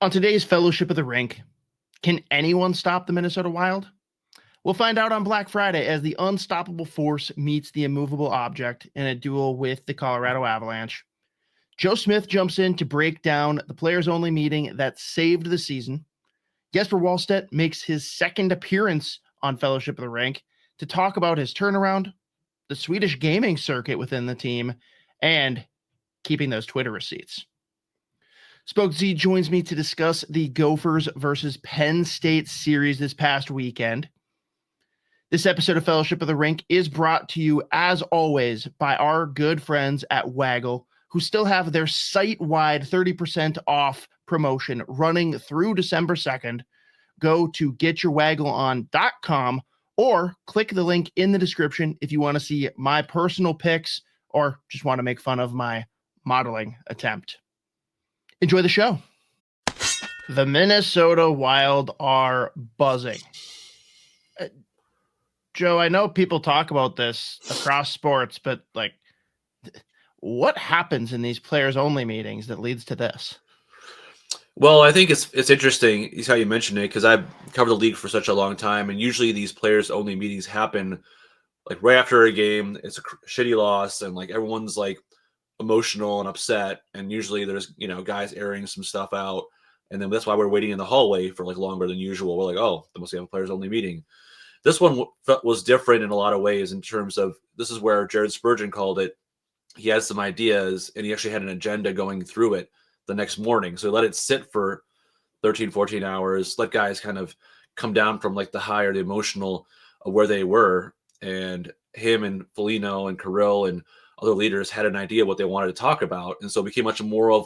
On today's Fellowship of the Rink, can anyone stop the Minnesota Wild? We'll find out on Black Friday as the unstoppable force meets the immovable object in a duel with the Colorado Avalanche. Joe Smith jumps in to break down the players-only meeting that saved the season. Jesper Wallstedt makes his second appearance on Fellowship of the Rink to talk about his turnaround, the Swedish gaming circuit within the team, and keeping those Twitter receipts. Spoke Z joins me to discuss the Gophers versus Penn State series this past weekend. This episode of Fellowship of the Rink is brought to you, as always, by our good friends at Waggle, who still have their site-wide 30% off promotion running through December 2nd. Go to getyourwaggleon.com or click the link in the description if you want to see my personal pics or just want to make fun of my modeling attempt. Enjoy the show. The Minnesota Wild are buzzing. Joe, I know people talk about this across sports, but what happens in these players-only meetings that leads to this? Well, I think it's interesting is how you mentioned it, because I've covered the league for such a long time, and usually these players-only meetings happen like right after a game. It's a shitty loss, and like everyone's like emotional and upset, and usually there's guys airing some stuff out, and then that's why we're waiting in the hallway for like longer than usual. We're like, oh, they must have a players-only meeting. This one was different in a lot of ways in terms of this is where Jared Spurgeon called it. He had some ideas, and he actually had an agenda going through it the next morning. So he let it sit for 13, 14 hours, let guys kind of come down from like the high or the emotional of where they were. And him and Foligno and Kirill and other leaders had an idea what they wanted to talk about. And so it became much more of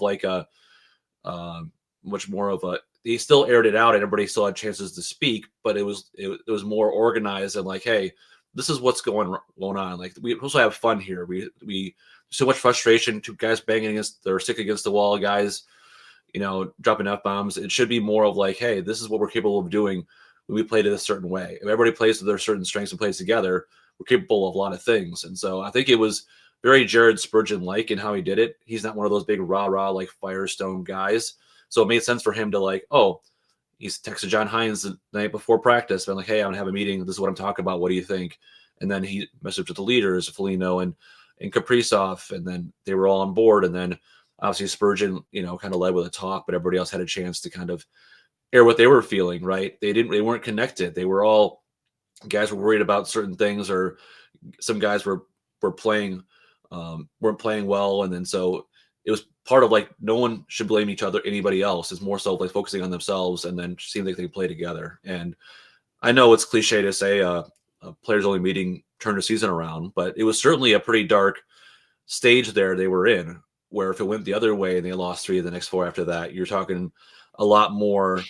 he still aired it out and everybody still had chances to speak, but it was more organized and like, hey, this is what's going on. Like we also have fun here. We so much frustration, two guys banging against or sticking against the wall, guys, dropping F-bombs. It should be more of like, hey, this is what we're capable of doing when we play it a certain way. If everybody plays to their certain strengths and plays together, we're capable of a lot of things. And so I think it was very Jared Spurgeon-like in how he did it. He's not one of those big rah-rah, like Firestone guys. So it made sense for him to like, oh, he's texted John Hines the night before practice, been like, hey, I'm going to have a meeting. This is what I'm talking about. What do you think? And then he messaged with the leaders, Foligno and Kaprizov, and then they were all on board. And then obviously Spurgeon, kind of led with a talk, but everybody else had a chance to kind of air what they were feeling, right? They weren't connected. They were all guys were worried about certain things, or some guys were playing, weren't playing well. And then so it was part of like, no one should blame anybody else. It's more so like focusing on themselves and then seeing like they play together. And I know it's cliche to say a players only meeting turned the season around, but it was certainly a pretty dark stage there they were in, where if it went the other way and they lost 3 of the next 4 after that, you're talking a lot more,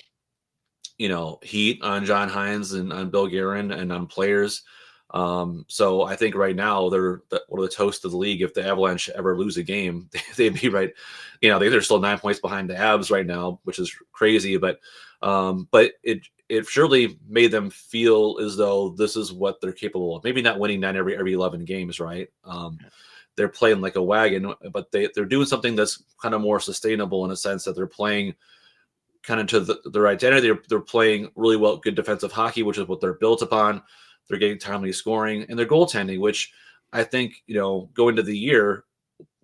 heat on John Hines and on Bill Guerin and on players. So I think right now they're one of the toast of the league. If the Avalanche ever lose a game, they'd be right. They're still 9 points behind the Avs right now, which is crazy. But it surely made them feel as though this is what they're capable of. Maybe not winning 9 every 11 games, right? They're playing like a wagon, but they're doing something that's kind of more sustainable in a sense that they're playing kind of to their identity. They're playing really well, good defensive hockey, which is what they're built upon. They're getting timely scoring, and their goaltending, which I think, going into the year,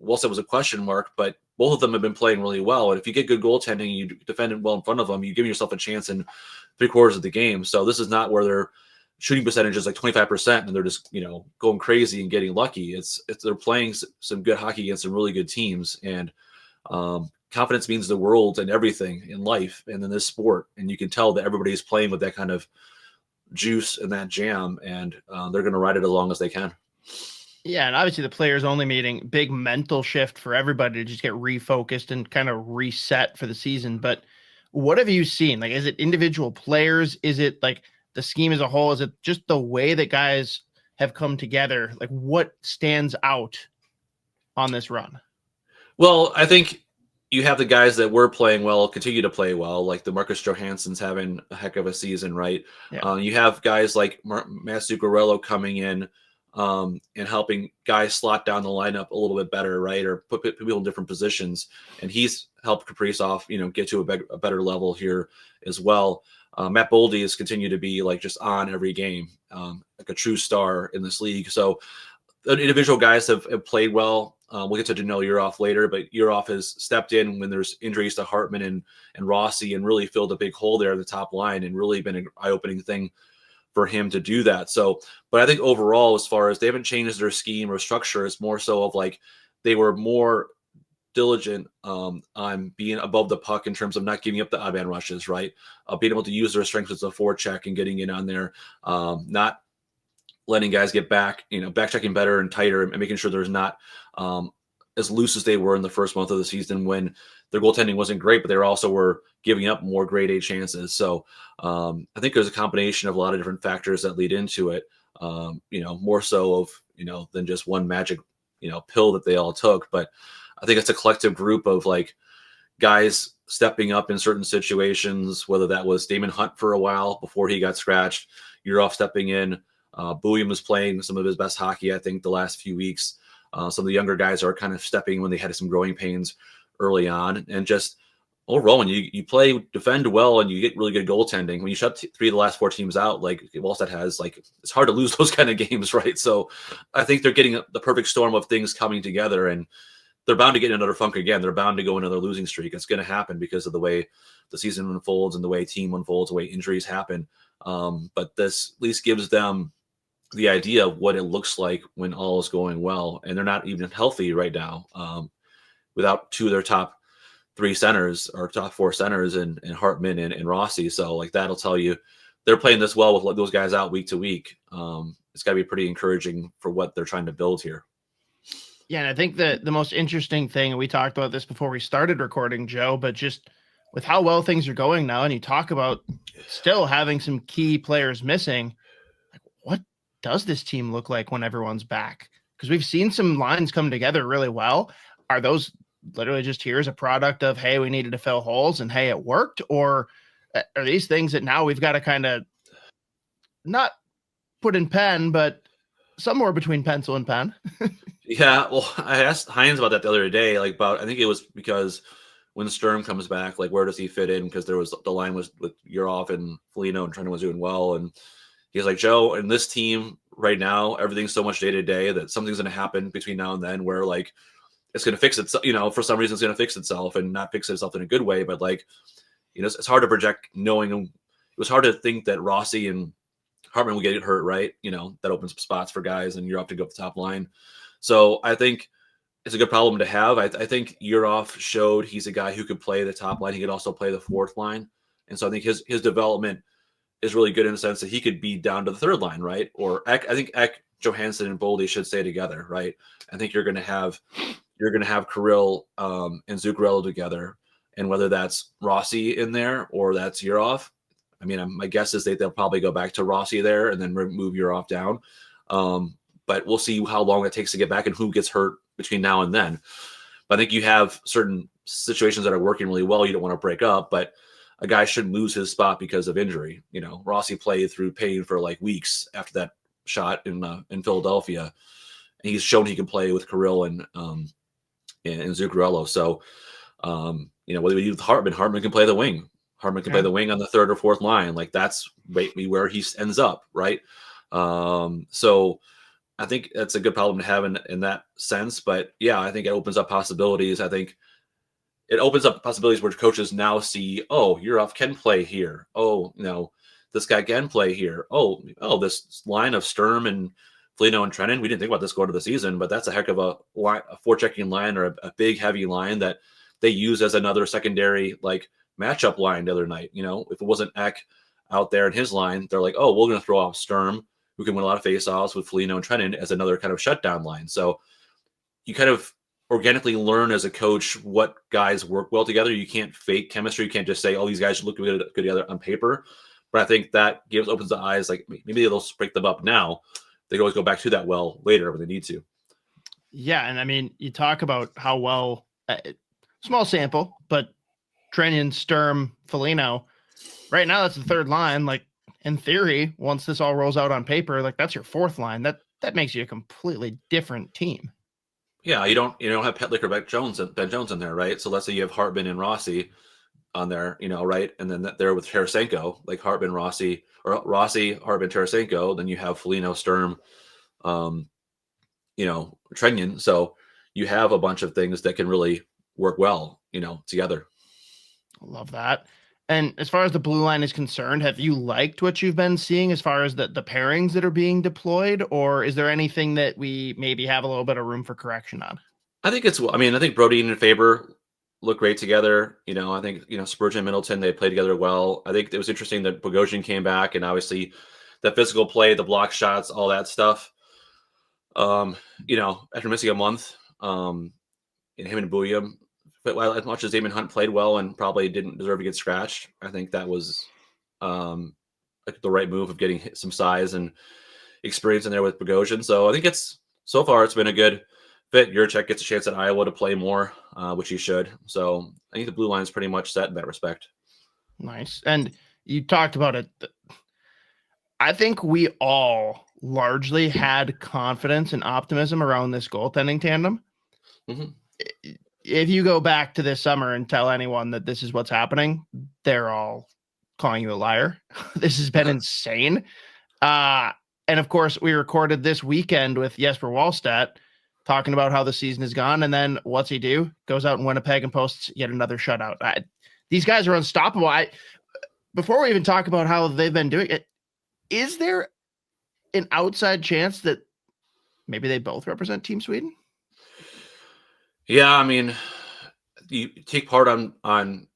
Wallstedt was a question mark, but both of them have been playing really well. And if you get good goaltending, you defend it well in front of them, you give yourself a chance in 3/4 of the game. So this is not where their shooting percentage is like 25% and they're just, going crazy and getting lucky. It's they're playing some good hockey against some really good teams. And confidence means the world and everything in life and in this sport. And you can tell that everybody's playing with that kind of juice and that jam, and they're going to ride it as long as they can. Yeah, and obviously the players only meeting, big mental shift for everybody to just get refocused and kind of reset for the season. But what have you seen? Like, is it individual players? Is it like the scheme as a whole? Is it just the way that guys have come together? Like, what stands out on this run? Well, I think you have the guys that were playing well continue to play well, like the Marcus Johansson's having a heck of a season, right? Yeah. You have guys like Matt Zuccarello coming in, and helping guys slot down the lineup a little bit better, right? Or put people in different positions. And he's helped Kaprizov, get to a better level here as well. Matt Boldy has continued to be like just on every game, like a true star in this league. So the individual guys have played well. We'll get to Danilo Urhoff later, but Urhoff has stepped in when there's injuries to Hartman and Rossi and really filled a big hole there in the top line and really been an eye-opening thing for him to do that. So, but I think overall, as far as they haven't changed their scheme or structure, it's more so of like they were more diligent on being above the puck in terms of not giving up the odd man rushes, right? Being able to use their strengths as a forecheck and getting in on there, not letting guys get back, back checking better and tighter and making sure there's not as loose as they were in the first month of the season when their goaltending wasn't great, but they also were giving up more grade A chances. So I think there's a combination of a lot of different factors that lead into it, more so of, than just one magic, pill that they all took. But I think it's a collective group of like guys stepping up in certain situations, whether that was Damon Hunt for a while before he got scratched, Urhoff stepping in, Buoyam was playing some of his best hockey, I think, the last few weeks. Some of the younger guys are kind of stepping when they had some growing pains early on. And just overall, when you play, defend well, and you get really good goaltending, when you shut 3 of the last 4 teams out, like Wallstedt has, like it's hard to lose those kind of games, right? So I think they're getting the perfect storm of things coming together, and they're bound to get another funk again. They're bound to go another losing streak. It's going to happen because of the way the season unfolds and the way team unfolds, the way injuries happen. But this at least gives them the idea of what it looks like when all is going well, and they're not even healthy right now, without 2 of their top 3 centers or top 4 centers in Hartman and Rossi. So like that'll tell you they're playing this well with those guys out week to week. It's got to be pretty encouraging for what they're trying to build here. Yeah, and I think the most interesting thing, and we talked about this before we started recording, Joe, but just with how well things are going now, and you talk about still having some key players missing, like what does this team look like when everyone's back? Because we've seen some lines come together really well. Are those literally just here as a product of, hey, we needed to fill holes and hey, it worked? Or are these things that now we've got to kind of not put in pen, but somewhere between pencil and pen? Yeah, well, I asked Hines about that the other day, I think it was because when Sturm comes back, like where does he fit in? Because there was the line was with Urhoff and Foligno and Trenton was doing well, and he's like, Joe, in this team right now, everything's so much day to day that something's going to happen between now and then where like it's going to fix itself. For some reason, it's going to fix itself and not fix itself in a good way. But like, it's hard to project knowing. It was hard to think that Rossi and Hartman would get hurt, right? That opens up spots for guys, and you're up to go up the top line. So I think it's a good problem to have. I think Urhoff showed he's a guy who could play the top line. He could also play the 4th line. And so I think his development is really good in the sense that he could be down to the 3rd line, right? Or I think Ek, Johansson, and Boldy should stay together, right? I think you're going to have Kirill and Zuccarello together, and whether that's Rossi in there or that's Urhoff. I mean, my guess is they'll probably go back to Rossi there and then move Urhoff down. But we'll see how long it takes to get back and who gets hurt between now and then. But I think you have certain situations that are working really well. You don't want to break up, but a guy shouldn't lose his spot because of injury. Rossi played through pain for like weeks after that shot in Philadelphia. And he's shown he can play with Kirill and Zuccarello. So, whether we do with Hartman can play the wing. Hartman can play the wing on the 3rd or 4th line. Like that's maybe where he ends up, right? So I think that's a good problem to have in that sense. But yeah, I think it opens up possibilities. I think it opens up possibilities where coaches now see, oh, Urhoff can play here. Oh, this guy can play here. Oh, this line of Sturm and Foligno and Trenton, we didn't think about this going to the season, but that's a heck of a forechecking line or a big, heavy line that they use as another secondary like matchup line the other night. If it wasn't Ek out there in his line, they're like, oh, we're going to throw off Sturm, who can win a lot of faceoffs with Foligno and Trenton as another kind of shutdown line. So you kind of organically learn as a coach what guys work well together. You can't fake chemistry. You can't just say, oh, these guys look good together on paper. But I think that opens the eyes. Like maybe they'll break them up now. They can always go back to that well later when they need to. Yeah, and I mean, you talk about how well, small sample, but Trenton, Sturm, Foligno, right now that's the 3rd line. Like in theory, once this all rolls out on paper, like that's your 4th line. that makes you a completely different team. Yeah, you don't have Petlick or Ben Jones in there, right? So let's say you have Hartman and Rossi on there, right? And then there with Tarasenko, like Hartman, Rossi, or Rossi, Hartman, Tarasenko. Then you have Foligno, Sturm, Trenyan. So you have a bunch of things that can really work well, together. I love that. And as far as the blue line is concerned, have you liked what you've been seeing as far as the pairings that are being deployed, or is there anything that we maybe have a little bit of room for correction on? I think Brody and Faber look great together. I think, Spurgeon and Middleton, they play together well. I think it was interesting that Bogosian came back, and obviously the physical play, the block shots, all that stuff. After missing a month, him and Bouillon, but as much as Damon Hunt played well and probably didn't deserve to get scratched, I think that was the right move of getting some size and experience in there with Bogosian. So I think so far it's been a good fit. Juracek gets a chance at Iowa to play more, which he should. So I think the blue line is pretty much set in that respect. Nice. And you talked about it. I think we all largely had confidence and optimism around this goaltending tandem. Mm-hmm. If you go back to this summer and tell anyone that this is what's happening, they're all calling you a liar. This has been insane. And of course, we recorded this weekend with Jesper Wallstedt talking about how the season has gone. And then what's he do? Goes out in Winnipeg and posts yet another shutout. These guys are unstoppable. Before we even talk about how they've been doing it, is there an outside chance that maybe they both represent Team Sweden? Yeah, you take part on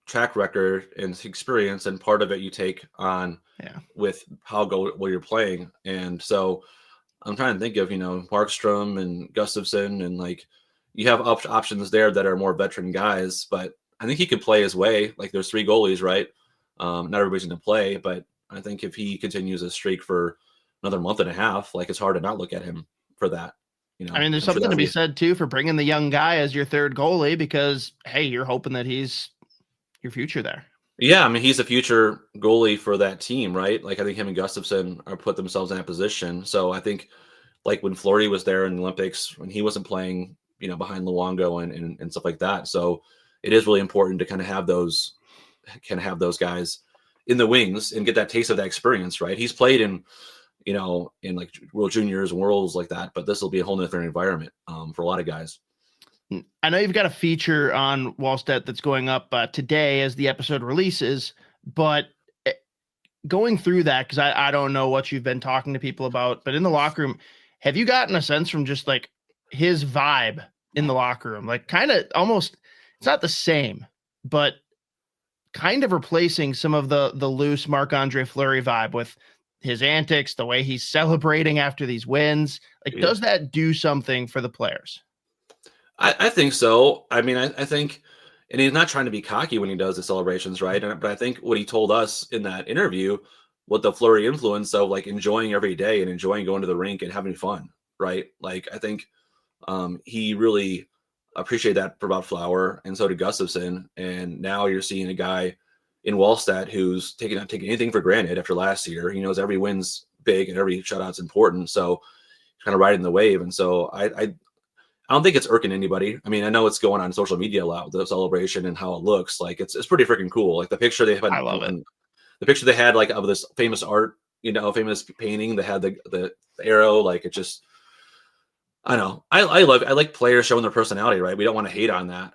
track record and experience, and part of it you take on with how well you're playing. And so I'm trying to think of Markstrom and Gustafsson, and you have options there that are more veteran guys. But I think he could play his way. There's 3 goalies, right? Not everybody's going to play, but I think if he continues a streak for another month and a half, it's hard to not look at him for that. There's something to be said too for bringing the young guy as your third goalie, because hey, you're hoping that he's your future there. Yeah, he's a future goalie for that team, right? I think him and Gustafsson are put themselves in that position. So I think when Fleury was there in the Olympics, when he wasn't playing, behind Luongo and stuff like that. So it is really important to kind of have those guys in the wings and get that taste of that experience, right? He's played in World Juniors and Worlds like that, but this will be a whole different environment for a lot of guys. I know you've got a feature on Wallstedt that's going up today as the episode releases, but going through that, because I don't know what you've been talking to people about, but in the locker room, have you gotten a sense from just his vibe in the locker room? Kind of almost, it's not the same, but kind of replacing some of the loose Marc-Andre Fleury vibe with his antics, the way he's celebrating after these wins. Does that do something for the players? I think so. I think, and he's not trying to be cocky when he does the celebrations, right? But I think what he told us in that interview, what the Fleury influence of enjoying every day and enjoying going to the rink and having fun, right? I think he really appreciated that about Flower, and so did Gustafsson. And now you're seeing a guy in Wallstedt who's not taking anything for granted after last year. He knows every win's big and every shutout's important. So he's kind of riding the wave. And so I don't think it's irking anybody. I know it's going on social media a lot with the celebration and how it looks. It's pretty freaking cool. The picture they had, I love it. The picture they had of this famous art, famous painting that had the arrow. It just, I know. I like players showing their personality, right? We don't want to hate on that,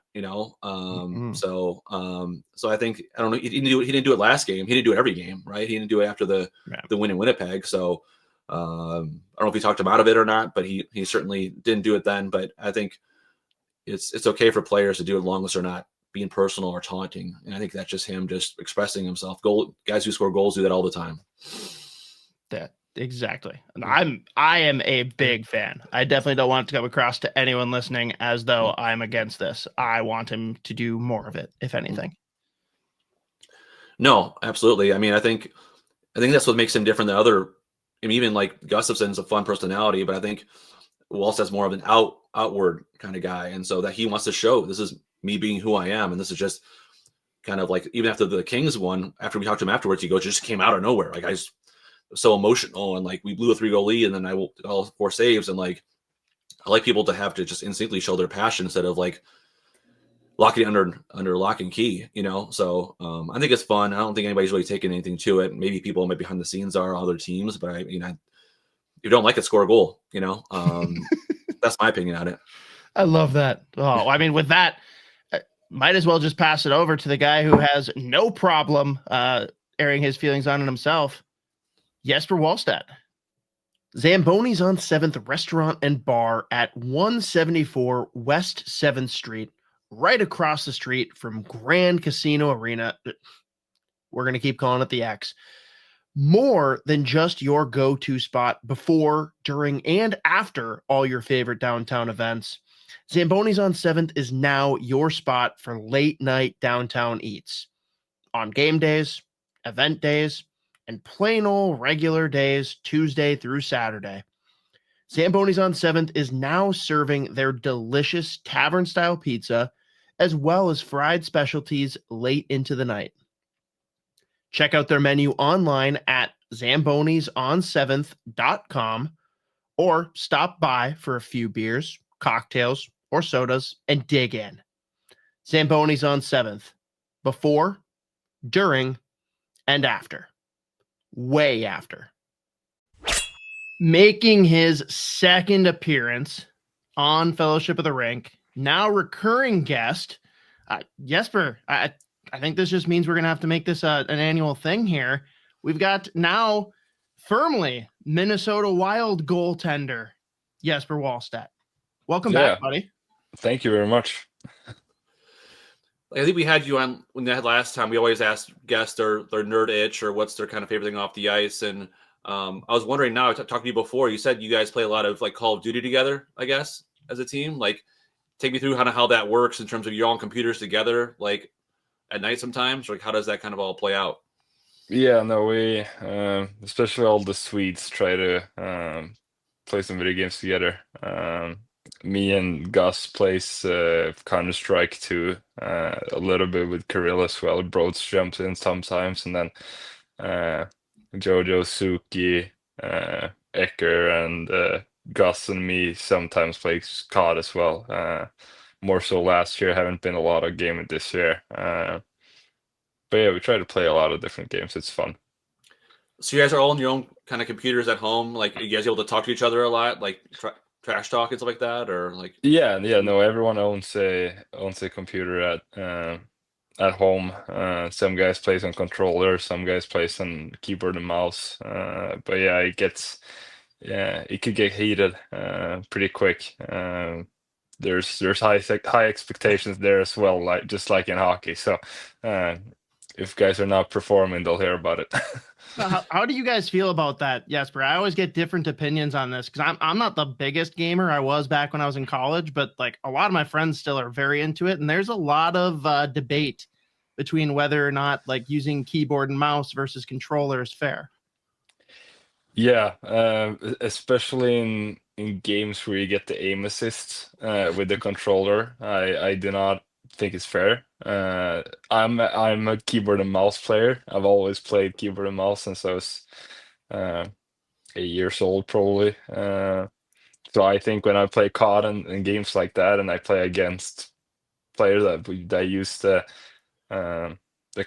So I think, I don't know. He didn't do it last game. He didn't do it every game, right? He didn't do it after the win in Winnipeg. So I don't know if he talked him out of it or not, but he certainly didn't do it then. But I think it's okay for players to do it as long as they're not being personal or taunting. And I think that's just him just expressing himself. Guys who score goals do that all the time. That exactly. And I am a big fan. I definitely don't want it to come across to anyone listening as though I'm against this. I want him to do more of it, if anything. No, absolutely. I think that's what makes him different than other. Even Gustafsson's a fun personality, but I think Wallstedt's more of an outward kind of guy, and so that he wants to show this is me being who I am, and this is just kind of even after the Kings won. After we talked to him afterwards, he goes, just came out of nowhere. so emotional, and like we blew a 3-goal lead, and then I did all 4 saves, and like I like people to have to just instinctively show their passion instead of like locking under lock and key, you know. So I think it's fun. I don't think anybody's really taking anything to it. Maybe people maybe behind the scenes are other teams, but I mean, if you don't like it, score a goal, you know. That's my opinion on it. I love that. Oh, I mean, with that, might as well just pass it over to the guy who has no problem airing his feelings on it himself, Jesper Wallstedt. Zamboni's on 7th Restaurant and Bar at 174 West 7th Street, right across the street from Grand Casino Arena. We're going to keep calling it the X. More than just your go-to spot before, during, and after all your favorite downtown events, Zamboni's on 7th is now your spot for late night downtown eats. On game days, event days, and plain old regular days, Tuesday through Saturday. Zamboni's on 7th is now serving their delicious tavern-style pizza, as well as fried specialties late into the night. Check out their menu online at zambonison7th.com or stop by for a few beers, cocktails, or sodas and dig in. Zamboni's on 7th, before, during, and after. Way after. Making his second appearance on Fellowship of the Rink, now recurring guest, Jesper. I think this just means we're going to have to make this an annual thing here. We've got now firmly Minnesota Wild goaltender, Jesper Wallstedt. Welcome back, buddy. Thank you very much. I think we had you on when they had last time. We always ask guests their nerd itch or what's their kind of favorite thing off the ice. And I was wondering now, I talked to you before, you said you guys play a lot of like Call of Duty together, I guess, as a team. Like, take me through kind of how that works in terms of you're on computers together, like at night sometimes. Like, how does that kind of all play out? Yeah, no, we, especially all the Swedes, try to play some video games together. Me and Gus plays Counter-Strike too, a little bit with Kirill as well. Broads jumps in sometimes, and then Jojo, Suki, Ecker, and Gus and me sometimes play COD as well. More so last year, haven't been a lot of gaming this year. But yeah, we try to play a lot of different games. It's fun. So you guys are all on your own kind of computers at home? Like, are you guys able to talk to each other a lot? Like, trash talk and stuff like that, or like? Yeah, no. Everyone owns a computer at home. Some guys plays on controller, some guys plays on keyboard and mouse. But yeah, it could get heated pretty quick. There's high expectations there as well, like just like in hockey. So if guys are not performing, they'll hear about it. How do you guys feel about that, Jesper? I always get different opinions on this because I'm not the biggest gamer. I was back when I was in college, but like a lot of my friends still are very into it, and there's a lot of debate between whether or not like using keyboard and mouse versus controller is fair. Yeah, especially in games where you get the aim assist with the controller, I do not think it's fair. I'm a keyboard and mouse player. I've always played keyboard and mouse since I was 8 years old, probably. So I think when I play COD and games like that, and I play against players that use the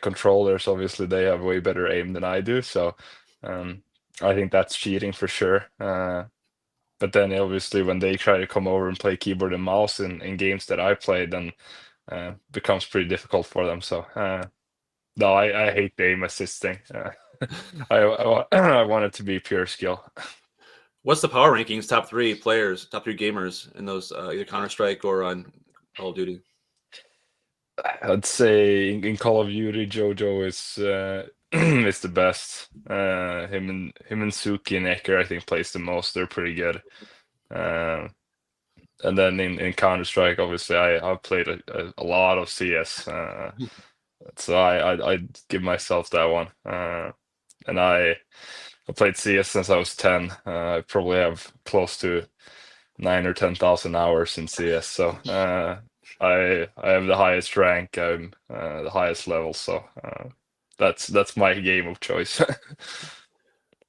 controllers, obviously they have way better aim than I do. So I think that's cheating for sure. But then obviously when they try to come over and play keyboard and mouse in games that I play, then becomes pretty difficult for them. So no, I hate the aim assisting. I want it to be pure skill. What's the power rankings? Top 3 players, top 3 gamers in those either Counter-Strike or on Call of Duty? I'd say in Call of Duty, Jojo is is the best. Him and Suki and Ecker, I think, plays the most. They're pretty good. And then in Counter-Strike, obviously, I've played a lot of CS. So I'd give myself that one. And I played CS since I was 10. I probably have close to 9 or 10,000 hours in CS. So I have the highest rank. I'm the highest level. So that's my game of choice.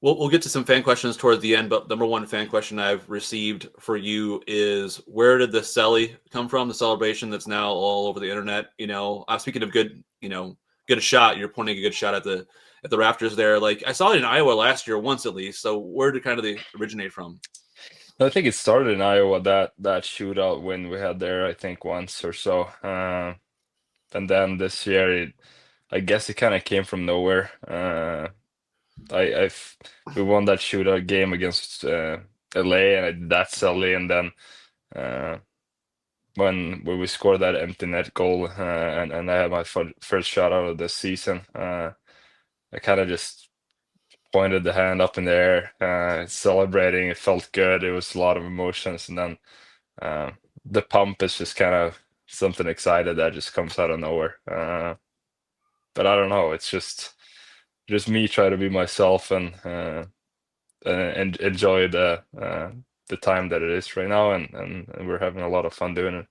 We'll get to some fan questions towards the end, but number one fan question I've received for you is, where did the celly come from? The celebration that's now all over the internet. I'm speaking of good, good shot. You're pointing a good shot at the rafters there. Like, I saw it in Iowa last year once at least. So where did kind of they originate from? I think it started in Iowa, that shootout win we had there, I think once or so. And then this year, I guess it kind of came from nowhere. We won that shootout game against LA, and I did that celly, and then when we scored that empty net goal, and I had my first shot out of the season, I kind of just pointed the hand up in the air, celebrating. It felt good. It was a lot of emotions, and then the pump is just kind of something excited that just comes out of nowhere. But I don't know. It's just me try to be myself and enjoy the time that it is right now, and we're having a lot of fun doing it.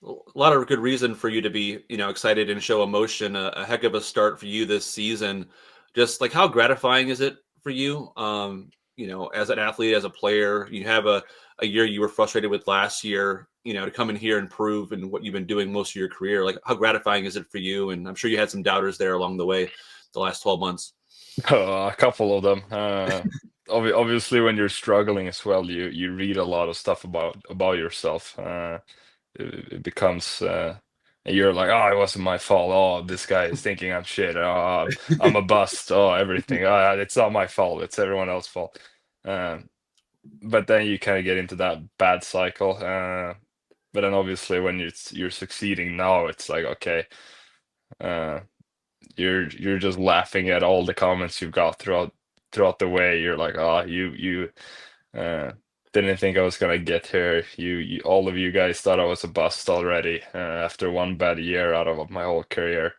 A lot of good reason for you to be, excited and show emotion. A heck of a start for you this season. Just like, how gratifying is it for you? As an athlete, as a player, you have a year you were frustrated with last year, to come in here and prove in what you've been doing most of your career. Like, how gratifying is it for you? And I'm sure you had some doubters there along the way, the last 12 months. A couple of them. Obviously, when you're struggling as well, you read a lot of stuff about yourself. It becomes and you're like, oh, it wasn't my fault. Oh, this guy is thinking I'm shit. Oh, I'm a bust. Oh, everything. It's not my fault. It's everyone else's fault. But then you kind of get into that bad cycle. But then obviously when you're succeeding now, it's like, okay, you're just laughing at all the comments you've got throughout the way. You're like, oh, you didn't think I was gonna get here. You all of you guys thought I was a bust already after one bad year out of my whole career.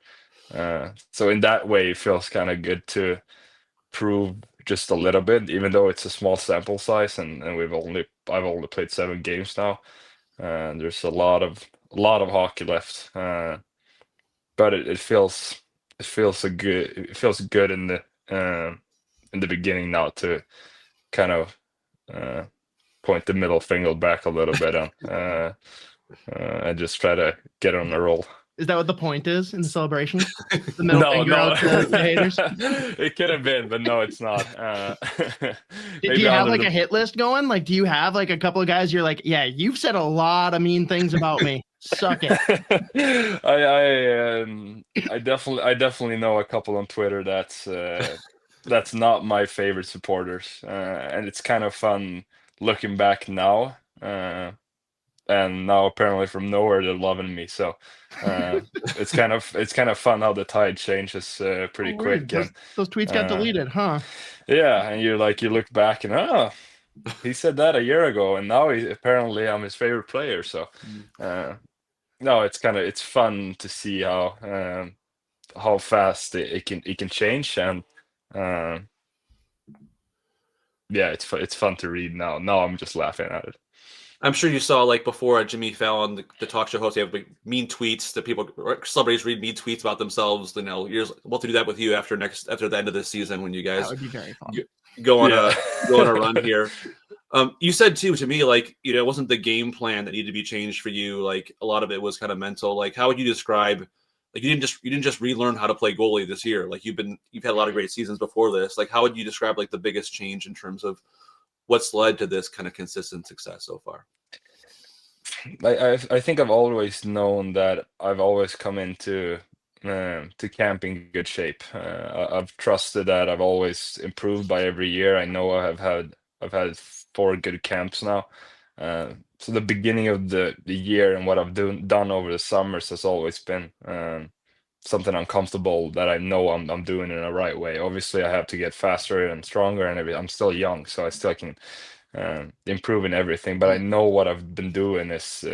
So in that way, it feels kind of good to prove just a little bit, even though it's a small sample size, and I've only played 7 games now. There's a lot of hockey left, but it feels good. It feels good in the beginning now to kind of point the middle finger back a little bit and just try to get on a roll. Is that what the point is in the celebration? The middle finger out to the haters? It could have been, but no, it's not. Do you have like a hit list going? Like, do you have like a couple of guys you're like, yeah, you've said a lot of mean things about me. Suck it. I definitely know a couple on Twitter that's not my favorite supporters, and it's kind of fun looking back now. And now apparently from nowhere they're loving me. So it's kind of fun how the tide changes pretty quick. Those tweets got deleted, huh? Yeah, and you look back and he said that a year ago, and now apparently I'm his favorite player. So no, it's fun to see how fast it can change, and yeah, it's fun to read now. Now I'm just laughing at it. I'm sure you saw, like, before Jimmy Fallon, the talk show host, they have mean tweets that celebrities read mean tweets about themselves. You're about to do that with you after the end of this season when you guys that would be very fun. Go on a run here. You said too to me, like, it wasn't the game plan that needed to be changed for you. Like, a lot of it was kind of mental. Like, how would you describe? Like, you didn't just relearn how to play goalie this year. Like, you've had a lot of great seasons before this. Like, how would you describe like the biggest change in terms of what's led to this kind of consistent success so far? I think I've always known that I've always come into to camp in good shape. I've trusted that I've always improved by every year. I know I've had 4 good camps now. So the beginning of the year and what I've done over the summers has always been something uncomfortable that I know I'm doing in the right way. Obviously, I have to get faster and stronger, and I'm still young, so I still can improve in everything. But I know what I've been doing is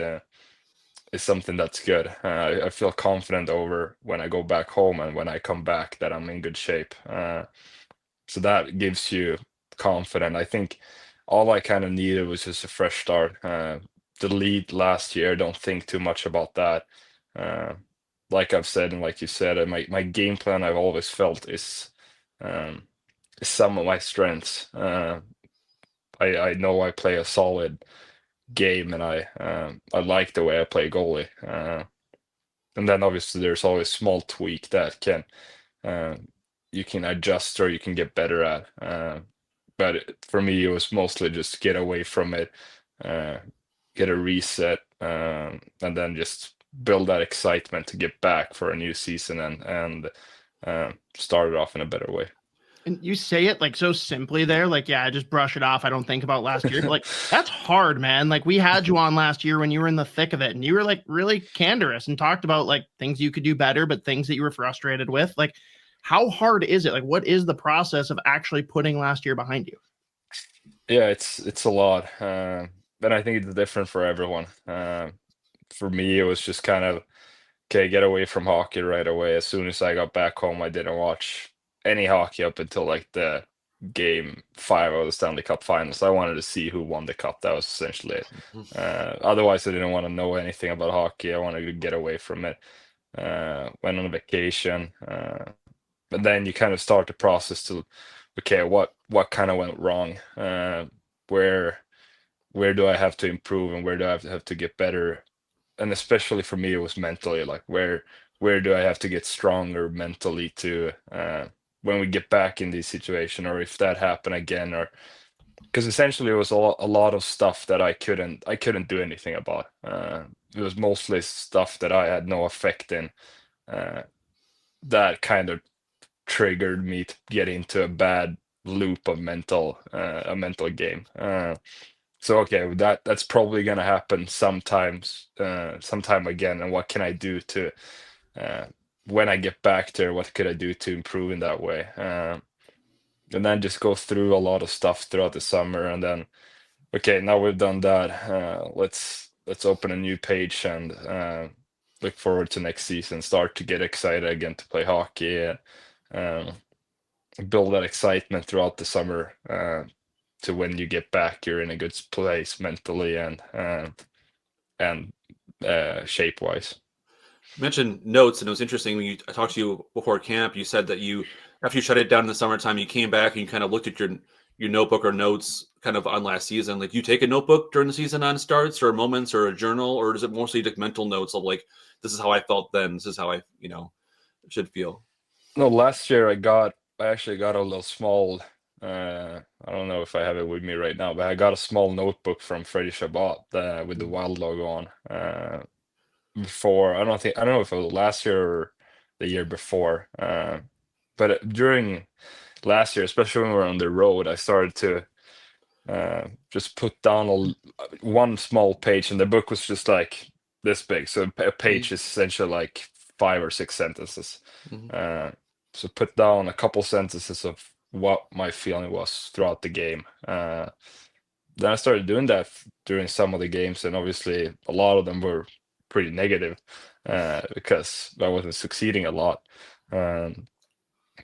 something that's good. I feel confident over when I go back home and when I come back that I'm in good shape. So that gives you confidence. I think all I kind of needed was just a fresh start. The lead last year, don't think too much about that. Like I've said, and like you said, my game plan I've always felt is some of my strengths. I know I play a solid game, and I like the way I play goalie. And then obviously there's always small tweak that you can adjust or you can get better at. But for me, it was mostly just get away from it, get a reset, and then just build that excitement to get back for a new season and start it off in a better way. And you say it like so simply there, like, yeah, I just brush it off. I don't think about last year. But like, that's hard, man. Like, we had you on last year when you were in the thick of it, and you were like really candorous and talked about like things you could do better, but things that you were frustrated with. Like, how hard is it? Like, what is the process of actually putting last year behind you? Yeah, it's a lot, but I think it's different for everyone. For me, it was just kind of okay, get away from hockey right away. As soon as I got back home, I didn't watch any hockey up until like the game 5 of the Stanley Cup Finals. I wanted to see who won the cup. That was essentially it. Otherwise, I didn't want to know anything about hockey. I wanted to get away from it. Went on vacation, but then you kind of start the process to, okay, what kind of went wrong? Where do I have to improve, and where do I have to get better? And especially for me, it was mentally, like where do I have to get stronger mentally to when we get back in this situation, or if that happen again, or because essentially it was a lot of stuff that I couldn't do anything about. It was mostly stuff that I had no effect in, that kind of triggered me to get into a bad loop of a mental game. So okay, that's probably gonna happen sometime again. And what can I do to when I get back there? What could I do to improve in that way? And then just go through a lot of stuff throughout the summer, and then okay, now we've done that. Let's open a new page and look forward to next season. Start to get excited again to play hockey. Um, Build that excitement throughout the summer. To when you get back, you're in a good place mentally and shape wise. You mentioned notes, and it was interesting when I talked to you before camp. You said that after you shut it down in the summertime, you came back and you kind of looked at your notebook or notes kind of on last season. Like, do you take a notebook during the season on starts or moments or a journal, or is it mostly like mental notes of like, this is how I felt then, this is how I should feel? No, last year I actually got a little small. I don't know if I have it with me right now, but I got a small notebook from Freddie Chabot with the Wild logo on. Before I don't know if it was last year or the year before, but during last year, especially when we were on the road, I started to just put down one small page, and the book was just like this big. So a page is essentially like 5 or 6 sentences. So put down a couple sentences of what my feeling was throughout the game. Then I started doing that during some of the games, and obviously a lot of them were pretty negative because I wasn't succeeding a lot. So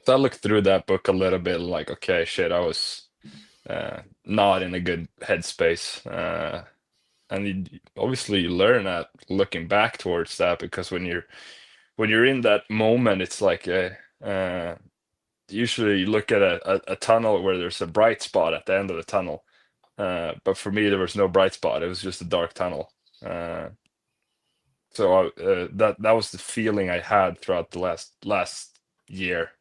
I looked through that book a little bit, like, okay, shit, I was not in a good headspace. And obviously you learn that looking back towards that, because when you're in that moment, it's like usually you look at a tunnel where there's a bright spot at the end of the tunnel. But for me, there was no bright spot. It was just a dark tunnel. So that was the feeling I had throughout the last year.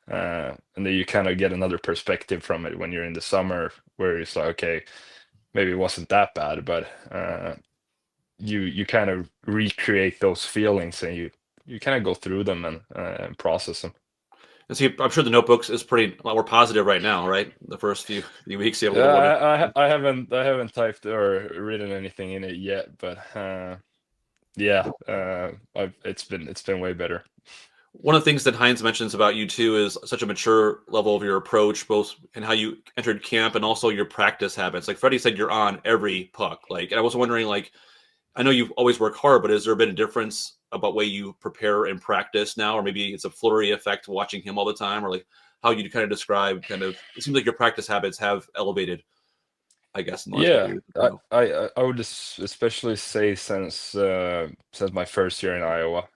And then you kind of get another perspective from it when you're in the summer, where it's like, okay, maybe it wasn't that bad, but you kind of recreate those feelings, and you kind of go through them and process them. And see, I'm sure the notebooks is pretty a lot more positive right now, right? The first few weeks, you have a little more. I haven't typed or written anything in it yet, but yeah, it's been way better. One of the things that Heinz mentions about you too is such a mature level of your approach, both in how you entered camp and also your practice habits. Like Freddie said, you're on every puck. Like, and I was wondering, like, I know you've always worked hard, but has there been a difference about way you prepare and practice now, or maybe it's a flurry effect watching him all the time, or like how you kind of describe it seems like your practice habits have elevated, I guess. In the last couple years, I would especially say since my first year in Iowa.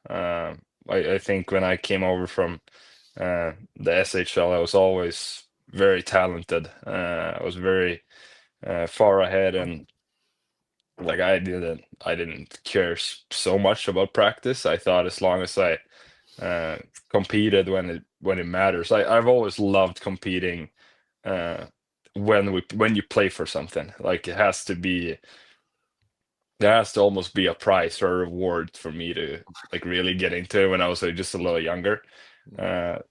I think when I came over from the SHL, I was always very talented. I was very far ahead, and like I didn't care so much about practice. I thought as long as I competed when it matters. I've always loved competing when you play for something. Like there has to almost be a prize or a reward for me to like really get into it when I was just a little younger.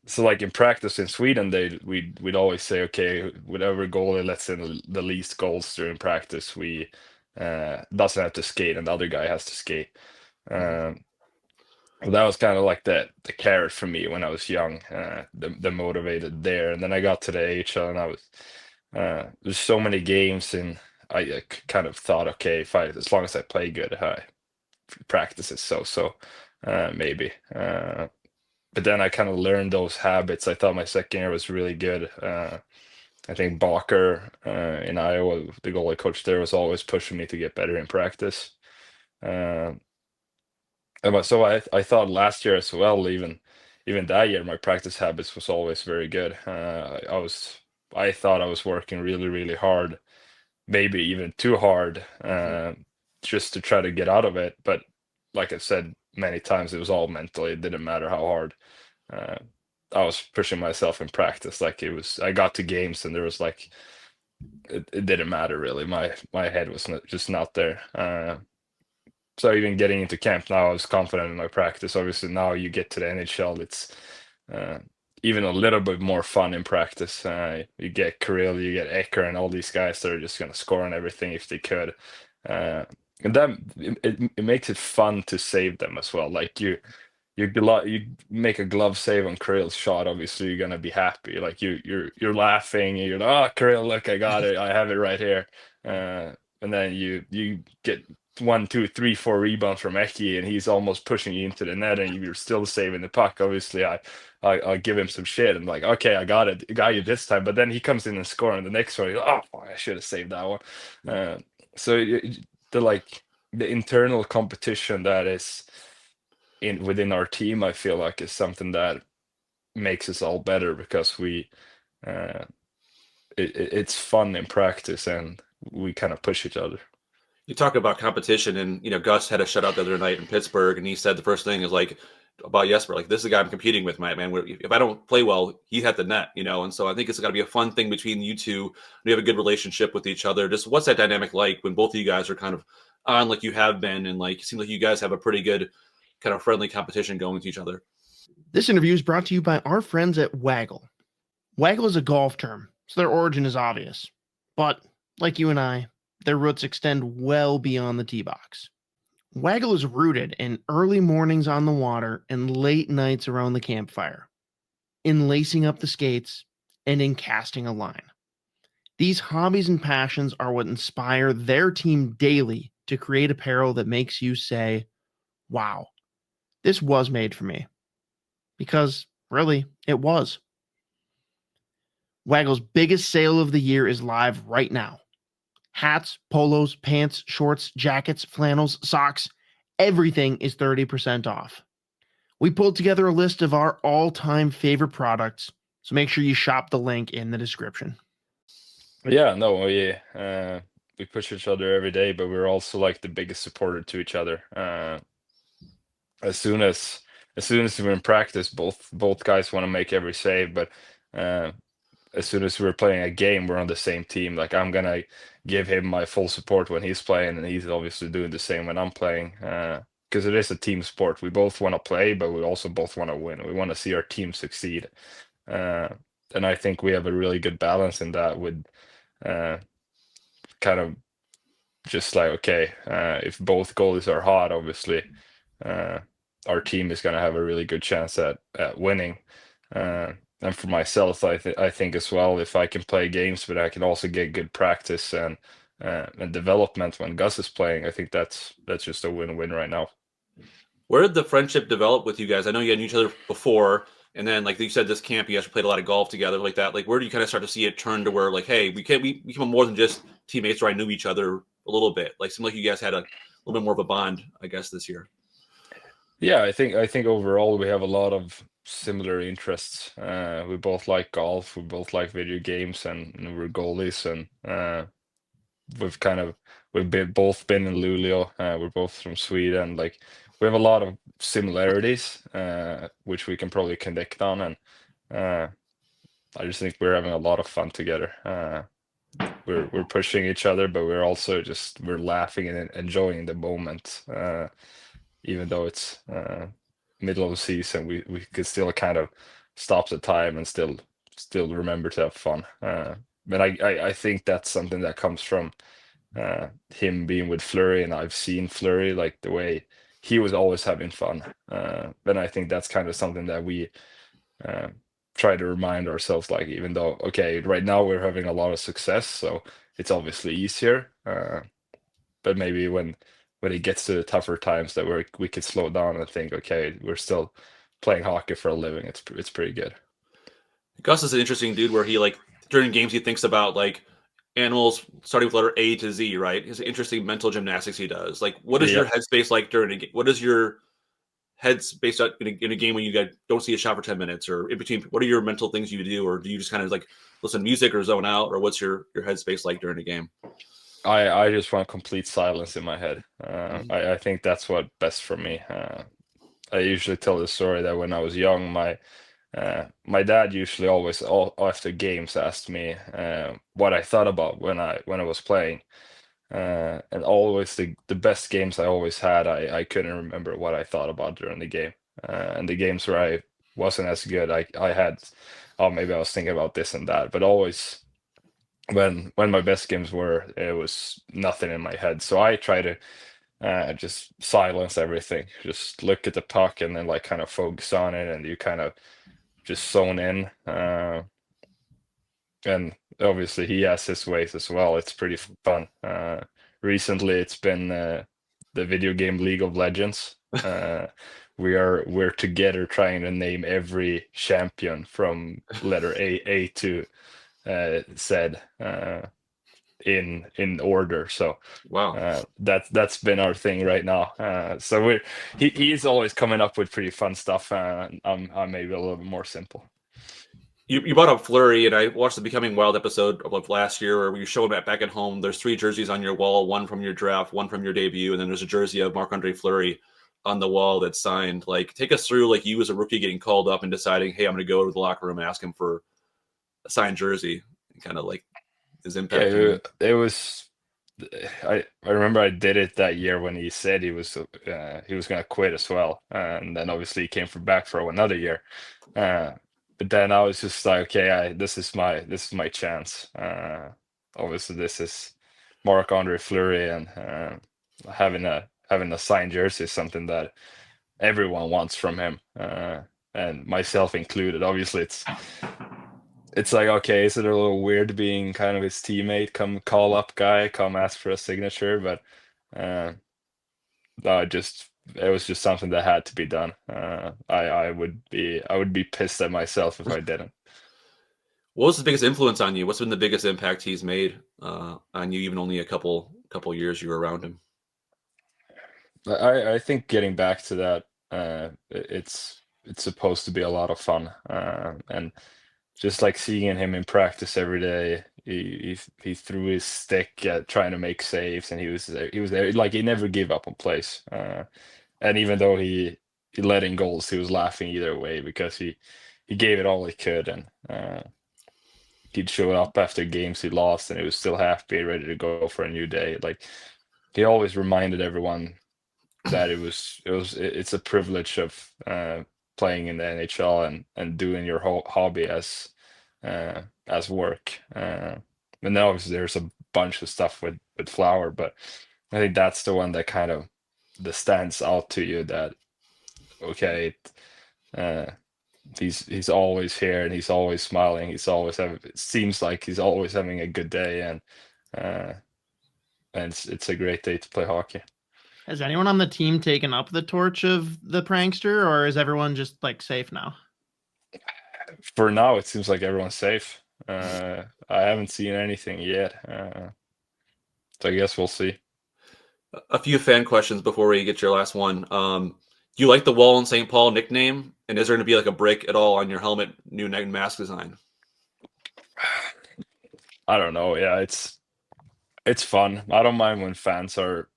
So like in practice in Sweden, we'd always say, okay, whatever goalie lets in the least goals during practice, we doesn't have to skate, and the other guy has to skate. Um, that was kind of like the carrot for me when I was young, the motivated there. And then I got to the AHL, and I was there's so many games, and I kind of thought, okay, if as long as I play good, practice is so maybe. But then I kind of learned those habits. I thought my second year was really good. I think Bacher in Iowa, the goalie coach there, was always pushing me to get better in practice. So I thought last year as well, even that year, my practice habits was always very good. I thought I was working really, really hard, maybe even too hard, just to try to get out of it. But like I said many times, it was all mental. It didn't matter how hard I was pushing myself in practice. Like I got to games, and there was like it didn't matter really. My head was just not there. So even getting into camp now, I was confident in my practice. Obviously, now you get to the NHL, it's even a little bit more fun in practice. You get Kirill, you get Ecker, and all these guys that are just going to score on everything if they could. And then it makes it fun to save them as well. Like you make a glove save on Kirill's shot. Obviously, you're gonna be happy. Like you're laughing. And you're like, oh, Kirill, look, I got it. I have it right here. And then you get 1, 2, 3, 4 rebounds from Eki, and he's almost pushing you into the net, and you're still saving the puck. Obviously, I give him some shit. And like, okay, I got it, got you this time. But then he comes in and scores on the next one. You're like, oh, I should have saved that one. So the internal competition that is within our team, I feel like is something that makes us all better, because it's fun in practice, and we kind of push each other. You talk about competition, and Gus had a shutout the other night in Pittsburgh, and he said the first thing is like about Jesper, like, this is the guy I'm competing with, man. If I don't play well, he's at the net, and so I think it's got to be a fun thing between you two. You have a good relationship with each other. Just what's that dynamic like when both of you guys are kind of on like you have been, and like it seems like you guys have a pretty good kind of friendly competition going with each other. This interview is brought to you by our friends at Waggle. Waggle is a golf term, so their origin is obvious. But like you and I, their roots extend well beyond the tee box. Waggle is rooted in early mornings on the water and late nights around the campfire, in lacing up the skates, and in casting a line. These hobbies and passions are what inspire their team daily to create apparel that makes you say, wow, this was made for me. Because, really, it was. Waggle's biggest sale of the year is live right now. Hats, polos, pants, shorts, jackets, flannels, socks, everything is 30% off. We pulled together a list of our all-time favorite products, so make sure you shop the link in the description. Yeah, no, we push each other every day, but we're also like the biggest supporter to each other. As soon as we're in practice, both guys want to make every save, but as soon as we're playing a game, we're on the same team. Like, I'm gonna give him my full support when he's playing, and he's obviously doing the same when I'm playing. Because it is a team sport. We both want to play, but we also both want to win. We want to see our team succeed. And I think we have a really good balance in that, with kind of just like, okay, if both goalies are hot, obviously, our team is going to have a really good chance at winning. And for myself, I think as well, if I can play games, but I can also get good practice and development when Gus is playing, I think that's just a win-win right now. Where did the friendship develop with you guys? I know you knew each other before, and then like you said, this camp you guys played a lot of golf together, like that. Like, where do you kind of start to see it turn to where like, hey, we become more than just teammates, or I knew each other a little bit. Like, seemed like you guys had a little bit more of a bond, I guess, this year. Yeah, I think overall we have a lot of similar interests. We both like golf, we both like video games, and we're goalies, and both been in Luleå. We're both from Sweden. Like we have a lot of similarities, which we can probably connect on, and I just think we're having a lot of fun together. We're pushing each other, but we're laughing and enjoying the moment. Even though it's middle of the season, we could still kind of stop the time and still remember to have fun. But I think that's something that comes from him being with Fleury, and I've seen Fleury, like the way he was always having fun. But I think that's kind of something that we try to remind ourselves, like, even though, okay, right now we're having a lot of success, so it's obviously easier. But maybe when it gets to the tougher times, that we could slow down and think, okay, we're still playing hockey for a living. It's pretty good. Gus is an interesting dude where he, like, during games he thinks about like animals starting with letter A to Z, right? His interesting mental gymnastics he does. Like, what is your headspace like during a game? What is your headspace in a game when you don't see a shot for 10 minutes, or in between? What are your mental things you do, or do you just kind of like listen to music or zone out, or what's your headspace like during a game? I just want complete silence in my head. I think that's what best for me. I usually tell the story that when I was young, my dad usually always after games asked me what I thought about when I was playing, and always the best games I always had, I couldn't remember what I thought about during the game, and the games where I wasn't as good, I had, oh, maybe I was thinking about this and that, but always when my best games were, it was nothing in my head. So I try to just silence everything, just look at the puck and then like kind of focus on it, and you kind of just zone in. And obviously he has his ways as well. It's pretty fun. Recently it's been the video game League of Legends. We're together trying to name every champion from letter A to Z in order. So Wow. that's been our thing right now. So he's always coming up with pretty fun stuff. I'm maybe a little bit more simple. You brought up Fleury, and I watched the Becoming Wild episode of last year where you show him back at home. There's 3 jerseys on your wall, one from your draft, one from your debut, and then there's a jersey of Marc-Andre Fleury on the wall that's signed. Like, take us through, like, you as a rookie getting called up and deciding, hey, I'm going to go to the locker room and ask him for a signed jersey, and kind of like his impact. Yeah, it was. I remember I did it that year when he said he was going to quit as well, and then obviously he came back for another year. But then I was just like, okay, this is my chance. Obviously, this is Marc-Andre Fleury, and having a signed jersey is something that everyone wants from him, and myself included. Obviously, it's like, okay, is it a little weird being kind of his teammate, come call up guy, come ask for a signature, but it was just something that had to be done. I would be pissed at myself if I didn't. What was the biggest influence on you? What's been the biggest impact he's made on you, even only a couple years you were around him? I think getting back to that, it's supposed to be a lot of fun, and just like seeing him in practice every day. He threw his stick at trying to make saves, and he was there, like he never gave up on plays. And even though he let in goals, he was laughing either way because he gave it all he could, and he'd show up after games he lost, and he was still happy, ready to go for a new day. Like, he always reminded everyone that it's a privilege of playing in the NHL and doing your whole hobby as work. And then obviously there's a bunch of stuff with Flower, but I think that's the one that kind of that stands out to you, that okay, he's always here and he's always smiling. It seems like he's always having a good day, and it's a great day to play hockey. Has anyone on the team taken up the torch of the prankster, or is everyone just like safe now? For now, it seems like everyone's safe. I haven't seen anything yet, so I guess we'll see. A few fan questions before we get your last one. Do you like the Wall in St. Paul nickname? And is there going to be like a break at all on your helmet, new neck mask design? I don't know. Yeah, it's fun. I don't mind when fans are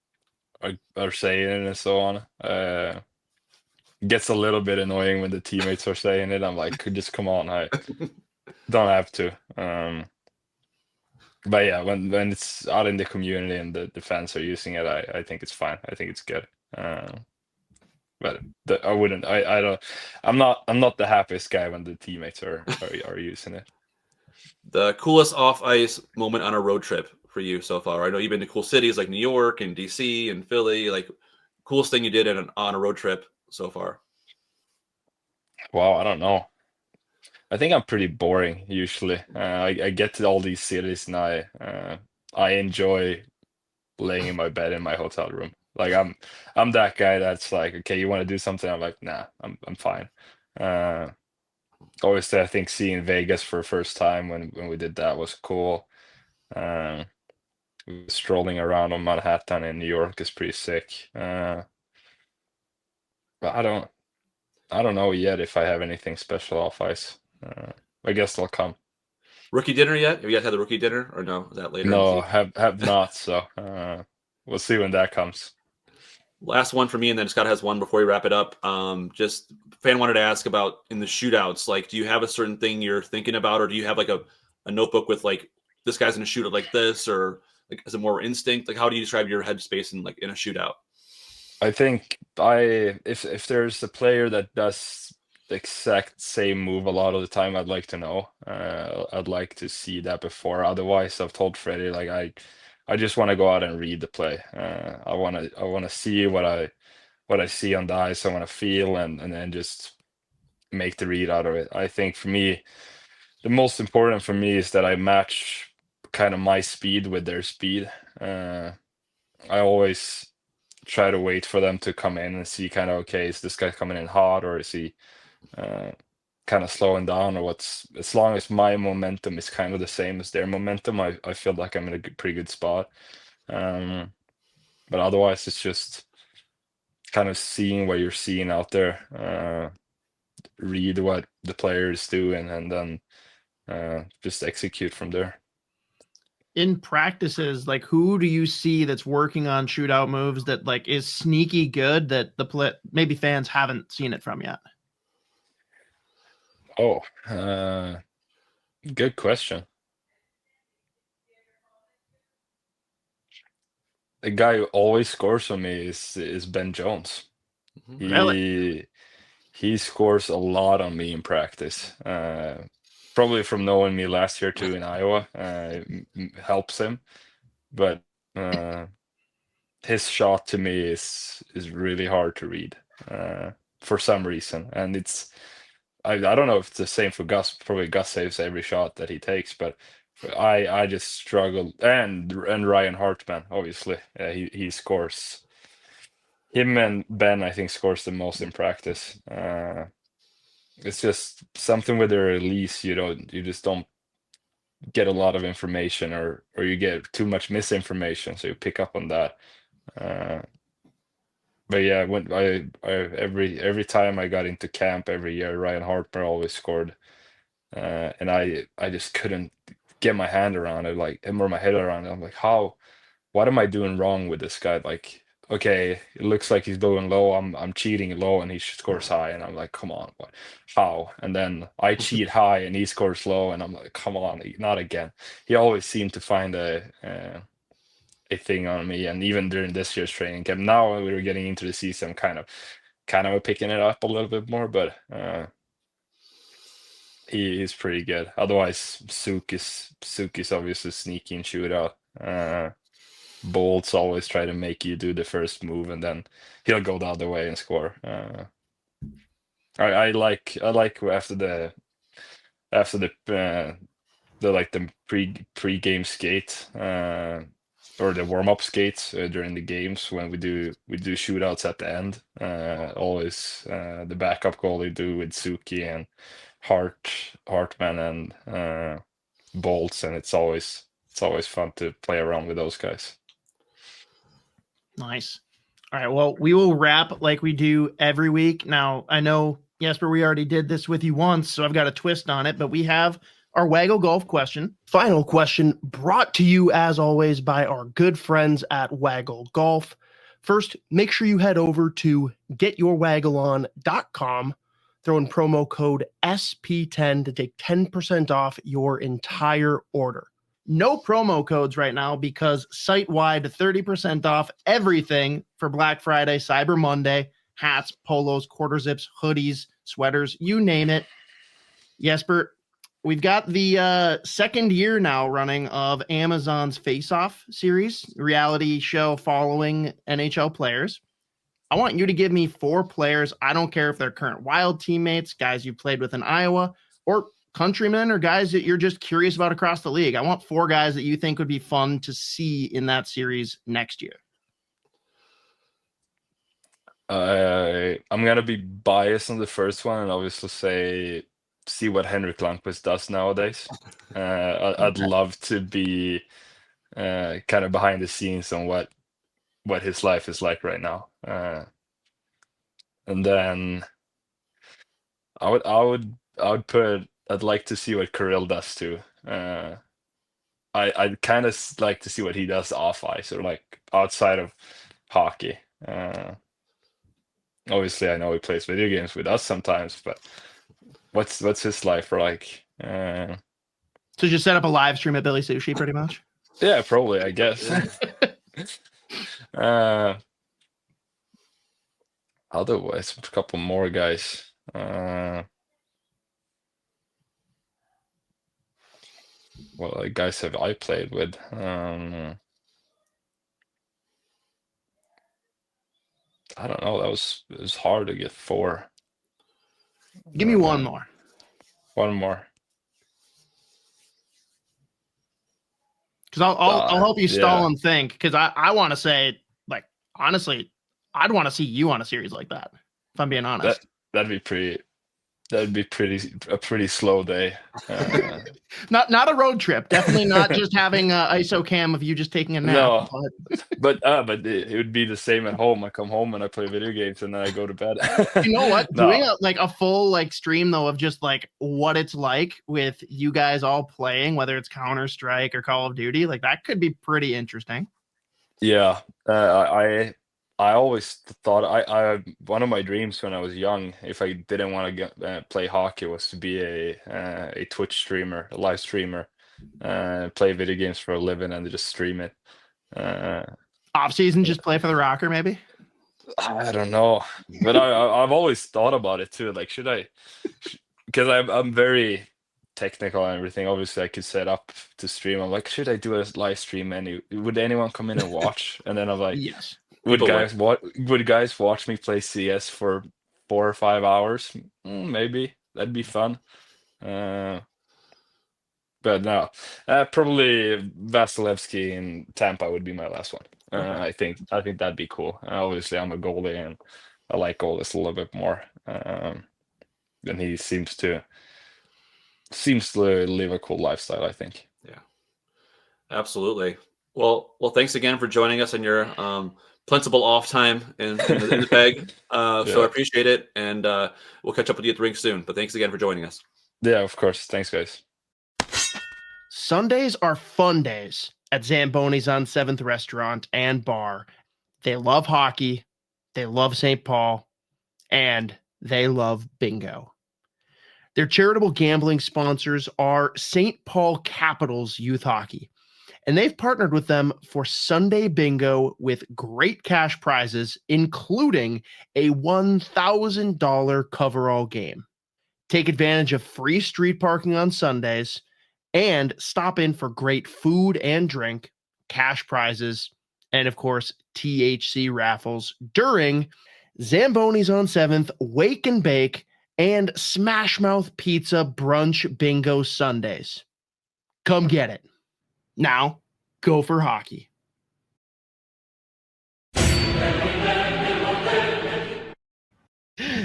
saying it and so on. Gets a little bit annoying when the teammates are saying it. I'm like, just come on, I don't have to. But yeah, when it's out in the community and the fans are using it, I think it's fine. I think it's good. But I wouldn't. I don't. I'm not the happiest guy when the teammates are using it. The coolest off ice moment on a road trip for you so far? I know you've been to cool cities like New York and DC and Philly. Like, coolest thing you did on a road trip so far? Wow, I don't know. I think I'm pretty boring usually. I get to all these cities and I enjoy laying in my bed in my hotel room. Like I'm that guy that's like, okay, you want to do something? I'm like, nah, I'm fine. Obviously, I think seeing Vegas for the first time when we did that was cool. Uh, Strolling around on Manhattan in New York is pretty sick. But I don't know yet if I have anything special off ice. I guess they'll come. Rookie dinner yet? Have you guys had the rookie dinner or no? Is that later in the No, season? have not. So we'll see when that comes. Last one for me, and then Scott has one before we wrap it up. Just fan wanted to ask about in the shootouts. Like, do you have a certain thing you're thinking about, or do you have like a notebook with like this guy's gonna shoot it like this, or like is it more instinct? Like, how do you describe your headspace in like in a shootout? I think if there's a player that does the exact same move a lot of the time, I'd like to know. I'd like to see that before. Otherwise, I've told Freddie like I just want to go out and read the play. I want to see what I see on the ice. I want to feel and then just make the read out of it. I think for me, the most important for me is that I match kind of my speed with their speed. I always try to wait for them to come in and see kind of, okay, is this guy coming in hot or is he kind of slowing down or what's, as long as my momentum is kind of the same as their momentum, I feel like I'm in a pretty good spot. But otherwise, it's just kind of seeing what you're seeing out there, read what the player is doing, and then just execute from there. In practices, like who do you see that's working on shootout moves that like is sneaky good that maybe fans haven't seen it from yet? Oh, good question. The guy who always scores for me is Ben Jones. Really? He scores a lot on me in practice. Probably from knowing me last year too in Iowa, helps him. But his shot to me is really hard to read for some reason, and I don't know if it's the same for Gus. Probably Gus saves every shot that he takes, but I just struggle. And Ryan Hartman, obviously, he scores. Him and Ben, I think, scores the most in practice. It's just something with their release. You just don't get a lot of information, or you get too much misinformation, so you pick up on that. But yeah, when every time I got into camp every year, Ryan Hartman always scored, and I just couldn't get my hand around it, like, or my head around it. I'm like, what am I doing wrong with this guy? Like, okay, it looks like he's going low. I'm cheating low, and he scores high, and I'm like, come on, what? How? And then I cheat high, and he scores low, and I'm like, come on, not again. He always seemed to find a thing on me, and even during this year's training camp. Now we were getting into the season, kind of picking it up a little bit more, but he's pretty good. Otherwise, Suk is obviously sneaky in shootout. Bolts always try to make you do the first move, and then he'll go the other way and score. I like after the like the pre-game skate, or the warm-up skates during the games when we do shootouts at the end. Always the backup goalie do with Suki and Hartman and Bolts, and it's always fun to play around with those guys. Nice. All right. Well, we will wrap like we do every week. Now, I know, Jesper, we already did this with you once, so I've got a twist on it, but we have our Waggle Golf question. Final question brought to you, as always, by our good friends at Waggle Golf. First, make sure you head over to getyourwaggleon.com, throw in promo code SP10 to take 10% off your entire order. No promo codes right now because site-wide 30% off everything for Black Friday, Cyber Monday, hats, polos, quarter zips, hoodies, sweaters, you name it. Jesper, we've got the second year now running of Amazon's Face Off series, reality show following NHL players. I want you to give me 4 players. I don't care if they're current Wild teammates, guys you played with in Iowa, or countrymen or guys that you're just curious about across the league. I want 4 guys that you think would be fun to see in that series next year. I'm going to be biased on the first one and obviously see what Henrik Lundqvist does nowadays. I'd love to be kind of behind the scenes on what his life is like right now. And then I'd like to see what Kirill does too. I'd kind of like to see what he does off ice or like outside of hockey. Obviously, I know he plays video games with us sometimes, but what's his life like? So just set up a live stream at Billy Sushi, pretty much. Yeah, probably. I guess. Otherwise, a couple more guys. Well, like guys have I played with. I don't know. It was hard to get 4. Give me one more. One more. Because I'll help you stall and think. Because I want to say, like, honestly, I'd want to see you on a series like that. If I'm being honest, that'd be a pretty slow day. Not a road trip. Definitely not just having an ISO cam of you just taking a nap. No, but it would be the same at home. I come home and I play video games and then I go to bed. You know what? No. Doing a full stream though of just like what it's like with you guys all playing, whether it's Counter-Strike or Call of Duty, like that could be pretty interesting. Yeah, I always thought I one of my dreams when I was young, if I didn't want to play hockey, was to be a Twitch streamer, a live streamer, play video games for a living and just stream it. Off season, just play for the rocker, maybe. I don't know, but I've always thought about it too. Like, should I? Because I'm very technical and everything. Obviously, I could set up to stream. I'm like, should I do a live stream? Would anyone come in and watch? And then I'm like, yes. Would guys watch me play CS for 4 or 5 hours? Maybe that'd be fun. But no, probably Vasilevsky in Tampa would be my last one. Okay. I think that'd be cool. Obviously, I'm a goalie and I like goalies a little bit more. And he seems to live a cool lifestyle, I think. Yeah, absolutely. Well, thanks again for joining us on your plentiful off time in the bag. So I appreciate it, and we'll catch up with you at the rink soon. But thanks again for joining us. Yeah, of course. Thanks, guys. Sundays are fun days at Zamboni's on 7th Restaurant and Bar. They love hockey, they love St. Paul, and they love bingo. Their charitable gambling sponsors are St. Paul Capitals Youth Hockey, and they've partnered with them for Sunday bingo with great cash prizes, including a $1,000 coverall game. Take advantage of free street parking on Sundays and stop in for great food and drink, cash prizes, and of course, THC raffles during Zamboni's on 7th, Wake and Bake, and Smash Mouth Pizza Brunch Bingo Sundays. Come get it. Now, go for hockey.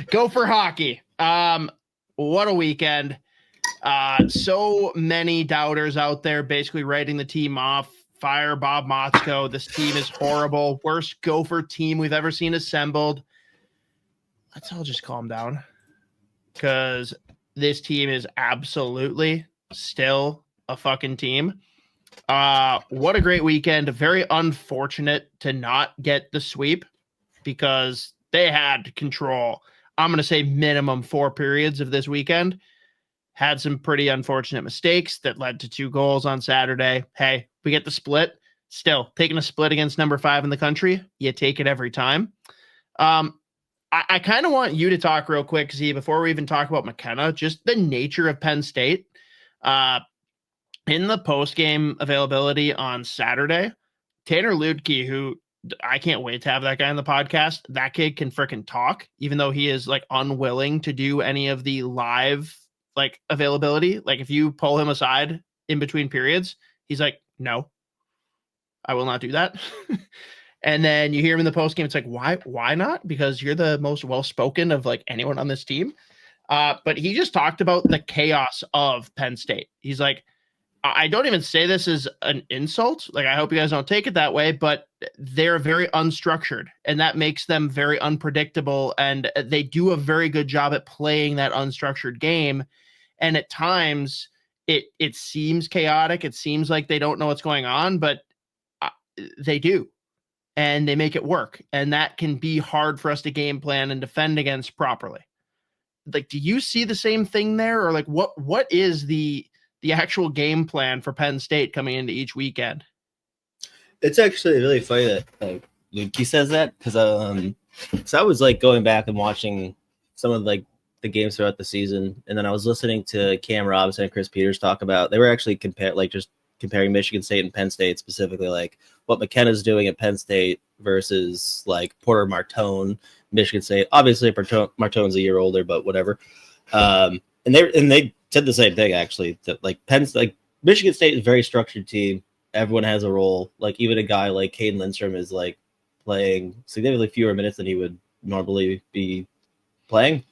Go for hockey. What a weekend. So many doubters out there basically writing the team off Fire Bob Motzko. This team is horrible. Worst Gopher team we've ever seen assembled. Let's all just calm down, because this team is absolutely still a fucking team. What a great weekend. Very unfortunate to not get the sweep, because they had control. I'm going to say minimum 4 periods of this weekend. Had some pretty unfortunate mistakes that led to 2 goals on Saturday. Hey, we get the split. Still, taking a split against number 5 in the country, you take it every time. I kind of want you to talk real quick, Z, before we even talk about McKenna, just the nature of Penn State. In the post-game availability on Saturday, Tanner Ludke, who I can't wait to have that guy on the podcast. That kid can freaking talk, even though he is like unwilling to do any of the live like availability. Like if you pull him aside in between periods, he's like, no, I will not do that. And then you hear him in the post game. It's like, why not? Because you're the most well-spoken of like anyone on this team. But he just talked about the chaos of Penn State. He's like, I don't even say this as an insult. Like, I hope you guys don't take it that way, but they're very unstructured, and that makes them very unpredictable. And they do a very good job at playing that unstructured game. And at times it seems chaotic. It seems like they don't know what's going on, but they do, and they make it work. And that can be hard for us to game plan and defend against properly. Like, do you see the same thing there? Or like, what is the actual game plan for Penn State coming into each weekend? It's actually really funny that like Luke says that, because so I was like going back and watching some of like the games throughout the season, and then I was listening to Cam Robinson and Chris Peters talk about, they were actually comparing Michigan State and Penn State, specifically like what McKenna's doing at Penn State versus like Porter Martone, Michigan State. Obviously Martone's a year older, but whatever. And they said the same thing, actually, that like Michigan State is a very structured team. Everyone has a role. Like even a guy like Caden Lindstrom is like playing significantly fewer minutes than he would normally be playing.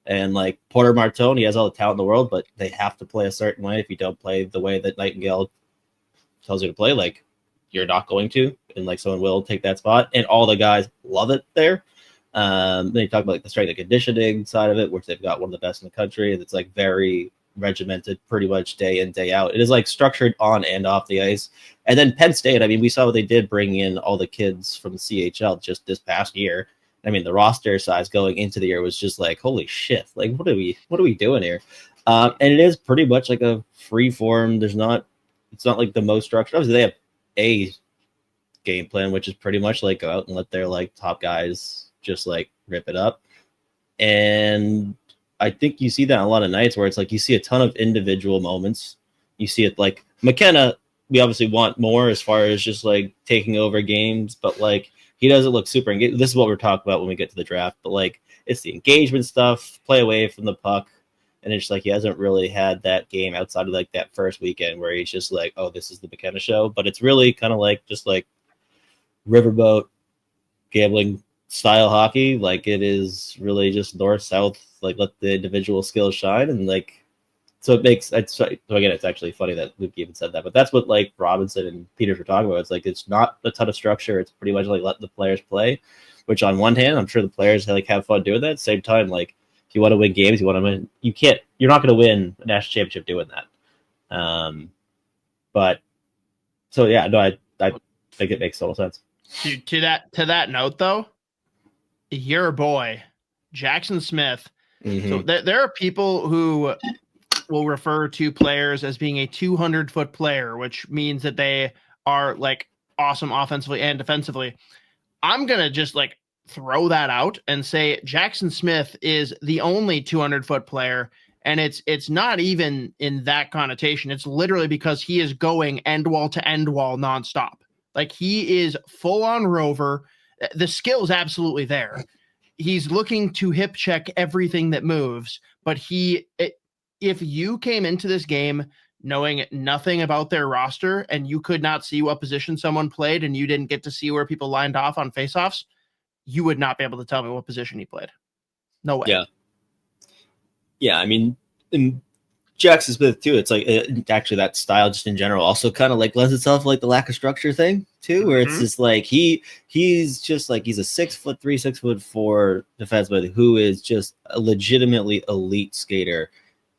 And like Porter Martone, he has all the talent in the world, but they have to play a certain way. If you don't play the way that Nightingale tells you to play, like you're not going to, and like someone will take that spot. And all the guys love it there. Then you talk about like the strength and conditioning side of it, which they've got one of the best in the country. And it's like very regimented pretty much day in, day out. It is like structured on and off the ice. And then Penn State, I mean, we saw what they did bringing in all the kids from the CHL just this past year. I mean, the roster size going into the year was just like, holy shit, like what are we doing here? And it is pretty much like a free form. It's not like the most structured. Obviously, they have a game plan, which is pretty much like go out and let their like top guys just like rip it up. And I think you see that a lot of nights where it's like you see a ton of individual moments. You see it like McKenna, we obviously want more as far as just like taking over games, but like he doesn't look super engaged. This is what we're talking about when we get to the draft, but like it's the engagement stuff, play away from the puck. And it's like he hasn't really had that game outside of like that first weekend where he's just like, oh, this is the McKenna show. But it's really kind of like just like riverboat gambling style hockey. Like it is really just north south, like let the individual skills shine. And like so it makes so again, it's actually funny that Luke even said that, but that's what like Robinson and Peters were talking about. It's like it's not a ton of structure. It's pretty much like let the players play, which on one hand I'm sure the players like have fun doing that. At the same time, like if you want to win games, you want to win, you're not going to win a national championship doing that. But so yeah, no, I think it makes total sense. To that note though, your boy Jackson Smith. Mm-hmm. So there are people who will refer to players as being a 200-foot player, which means that they are like awesome offensively and defensively. I'm gonna just like throw that out and say Jackson Smith is the only 200-foot player, and it's not even in that connotation. It's literally because he is going end wall to end wall nonstop. Like he is full on rover. The skill is absolutely there. He's looking to hip check everything that moves, but if you came into this game knowing nothing about their roster and you could not see what position someone played and you didn't get to see where people lined off on faceoffs, you would not be able to tell me what position he played. No way. Yeah. I mean, Jackson Smith too. It's like actually that style just in general also kind of like lends itself like the lack of structure thing too, where it's just like he's just like he's a 6'3", 6'4" defenseman who is just a legitimately elite skater,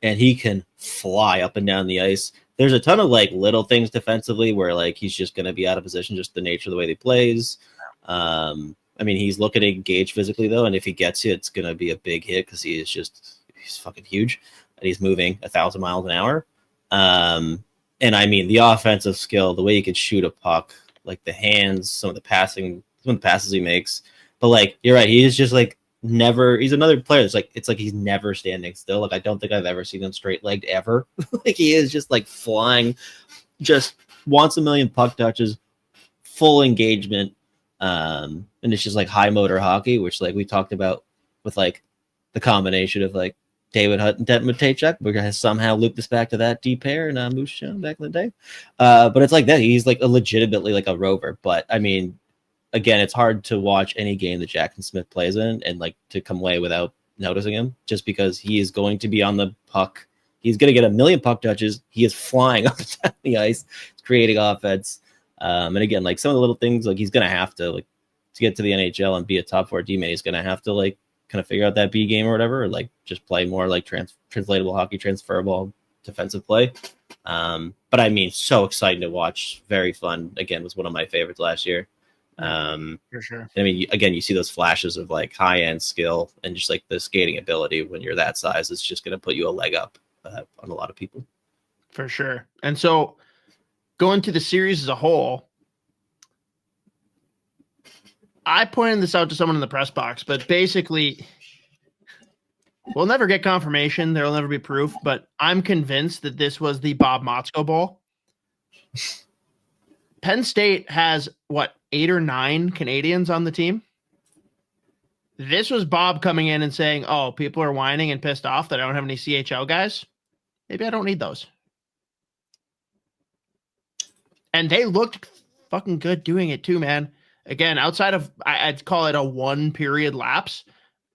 and he can fly up and down the ice. There's a ton of like little things defensively where like he's just going to be out of position, just the nature of the way he plays. I mean, he's looking to engage physically though, and if he gets it, it's going to be a big hit because he's fucking huge. And he's moving 1,000 miles an hour. And I mean, the offensive skill, the way he could shoot a puck, like the hands, some of the passes he makes. But like, you're right. He is just like he's another player. It's like he's never standing still. Like, I don't think I've ever seen him straight legged ever. Like he is just like flying, just wants a million puck touches, full engagement. And it's just like high motor hockey, which like we talked about with like the combination of like David Hutt and Denton Matejchuk. We're gonna somehow loop this back to that D pair and Moose Show back in the day. But it's like that. He's like legitimately like a rover. But I mean, again, it's hard to watch any game that Jackson Smith plays in and like to come away without noticing him, just because he is going to be on the puck. He's going to get a million puck touches. He is flying up and down the ice, creating offense. And again, like some of the little things, like he's going to have to like to get to the NHL and be a top 4 D-man, he's going to have to like kind of figure out that B game or whatever, or like just play more like translatable hockey, transferable defensive play. But I mean, so exciting to watch. Very fun. Again, was one of my favorites last year. For sure. I mean, again, you see those flashes of like high end skill and just like the skating ability when you're that size. It's just going to put you a leg up on a lot of people. For sure. And so going to the series as a whole, I pointed this out to someone in the press box, but basically we'll never get confirmation. There'll never be proof, but I'm convinced that this was the Bob Motzko Bowl. Penn State has, 8 or 9 Canadians on the team? This was Bob coming in and saying, oh, people are whining and pissed off that I don't have any CHL guys. Maybe I don't need those. And they looked fucking good doing it too, man. Again, outside of, I'd call it a 1-period lapse,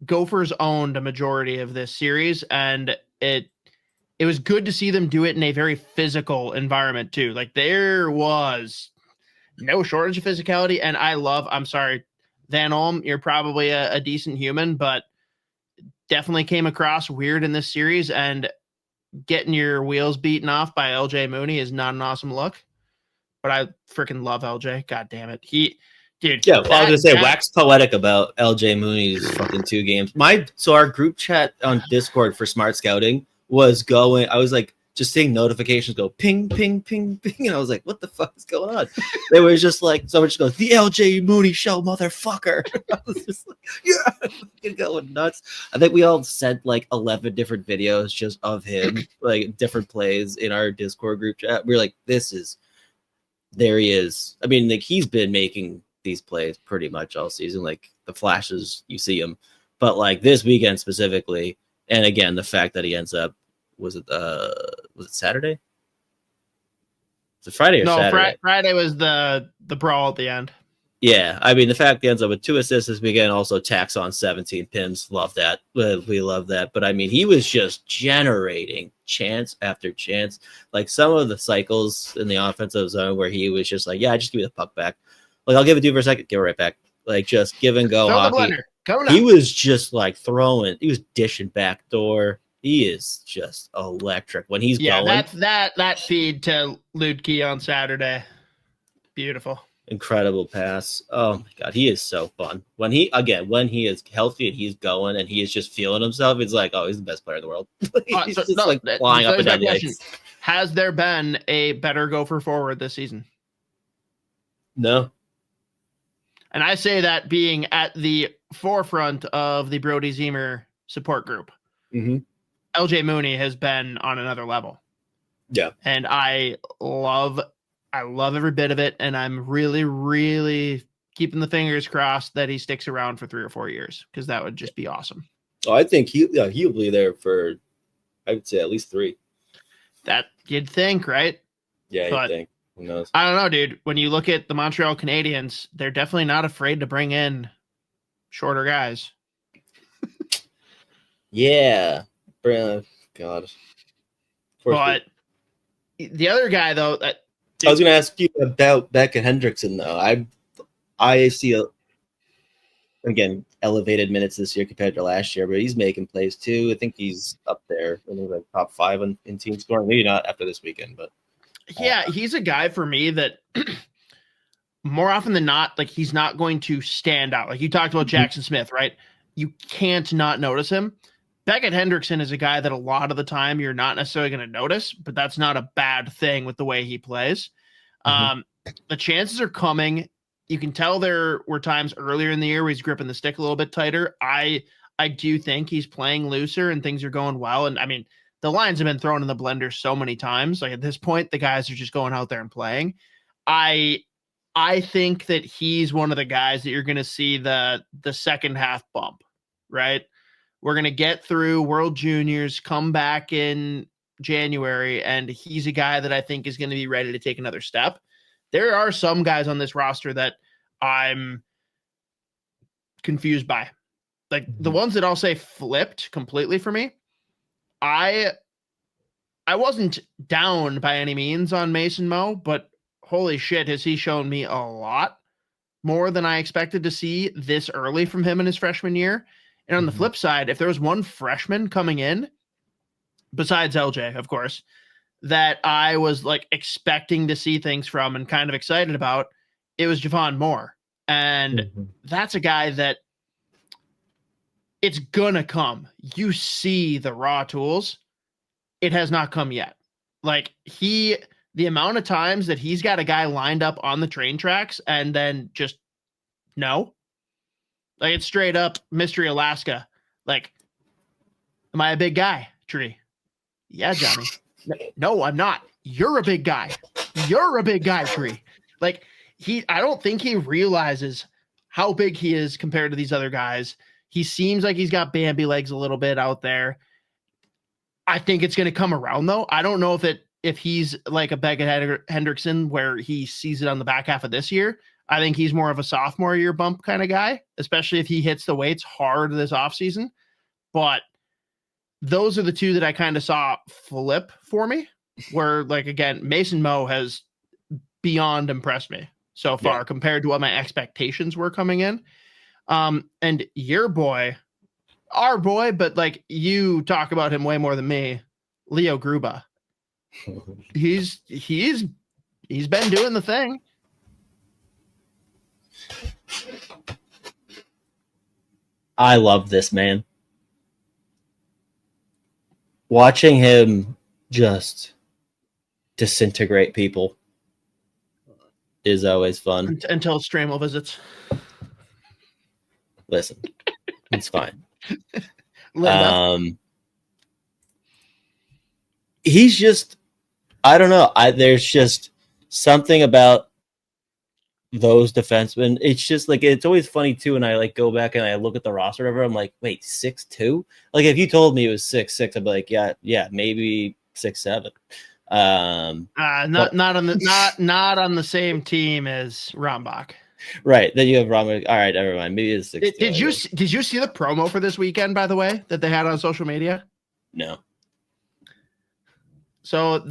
Gophers owned a majority of this series, and it was good to see them do it in a very physical environment too. Like there was no shortage of physicality, and I'm sorry, Van Olm, you're probably a decent human, but definitely came across weird in this series, and getting your wheels beaten off by LJ Mooney is not an awesome look. But I freaking love LJ. God damn it. Dude, yeah, well, I was gonna say wax poetic about LJ Mooney's fucking 2 games. So our group chat on Discord for Smart Scouting was going. I was like just seeing notifications go ping, ping, ping, ping, and I was like, "What the fuck is going on?" It was just like someone just goes, "The LJ Mooney show, motherfucker!" I was just like, "Yeah, fucking going nuts." I think we all sent like 11 different videos just of him, like different plays in our Discord group chat. We were like, there he is. I mean, like he's been making these plays pretty much all season, like the flashes you see him, but like this weekend specifically, and again the fact that he ends up was it Saturday? Was it Friday or Saturday? Friday was the brawl at the end. Yeah, I mean the fact he ends up with 2 assists this weekend, also tacks on 17 pims. Love that. We love that. But I mean, he was just generating chance after chance. Like some of the cycles in the offensive zone where he was just like, "Yeah, just give me the puck back. Like I'll give it to you for a second, give it right back." Like just give and go hockey. He was just like throwing. He was dishing backdoor. He is just electric when he's going. That feed to Ludke on Saturday, beautiful. Incredible pass. Oh my god, he is so fun. When he is healthy and he's going and he is just feeling himself, it's like, oh, he's the best player in the world. He's flying up and down the ice. Has there been a better Gopher forward this season? No. And I say that being at the forefront of the Brody Zemer support group. Mm-hmm. LJ Mooney has been on another level. Yeah. And I love every bit of it. And I'm really, really keeping the fingers crossed that he sticks around for 3 or 4 years, because that would just be awesome. Oh, I think he'll be there for, I would say, at least 3. That you'd think, right? Yeah, you'd think. Who knows? I don't know, dude. When you look at the Montreal Canadiens, they're definitely not afraid to bring in shorter guys. Yeah. God. But the other guy, though, I was going to ask you about Beckett Hendrickson, though. I see again, elevated minutes this year compared to last year, but he's making plays too. I think he's up there in like top 5 in team scoring. Maybe not after this weekend, but yeah, he's a guy for me that more often than not, like he's not going to stand out. Like you talked about Jackson Smith, right? You can't not notice him. Beckett Hendrickson is a guy that a lot of the time you're not necessarily going to notice, but that's not a bad thing with the way he plays. The chances are coming. You can tell there were times earlier in the year where he's gripping the stick a little bit tighter. I do think he's playing looser and things are going well. And I mean, the lines have been thrown in the blender so many times. Like at this point, the guys are just going out there and playing. I think that he's one of the guys that you're going to see the second half bump, right? We're going to get through World Juniors, come back in January, and he's a guy that I think is going to be ready to take another step. There are some guys on this roster that I'm confused by. Like the ones that I'll say flipped completely for me. I wasn't down by any means on Mason Moe, but holy shit, has he shown me a lot more than I expected to see this early from him in his freshman year. And on the flip side, if there was one freshman coming in, besides LJ, of course, that I was like expecting to see things from and kind of excited about, it was Javon Moore. And that's a guy that it's gonna come. You see the raw tools. It has not come yet. Like the amount of times that he's got a guy lined up on the train tracks and then just no. Like it's straight up Mystery Alaska. Like, am I a big guy, Tree? Yeah, Johnny. No, I'm not. You're a big guy. You're a big guy, Tree. Like I don't think he realizes how big he is compared to these other guys. He seems like he's got Bambi legs a little bit out there. I think it's going to come around though. I don't know if he's like a Beckett Hendrickson where he sees it on the back half of this year. I think he's more of a sophomore year bump kind of guy, especially if he hits the weights hard this offseason. But those are the two that I kind of saw flip for me, where like, again, Mason Moe has beyond impressed me so far compared to what my expectations were coming in. And your boy, our boy, but like you talk about him way more than me, Leo Gruba. He's been doing the thing. I love this man. Watching him just disintegrate people is always fun. Until Stramel visits. Listen, it's fine. He's just, I don't know. There's just something about those defensemen. It's just like, it's always funny too. And I like go back and I look at the roster ever. I'm like, wait, 6'2"? Like if you told me it was 6'6", I'd be like, yeah, maybe 6'7". Not on the same team as Rombach. Right. Then you have Rombach. All right, never mind. Maybe it's 6'2". Did you see the promo for this weekend, by the way, that they had on social media? No. So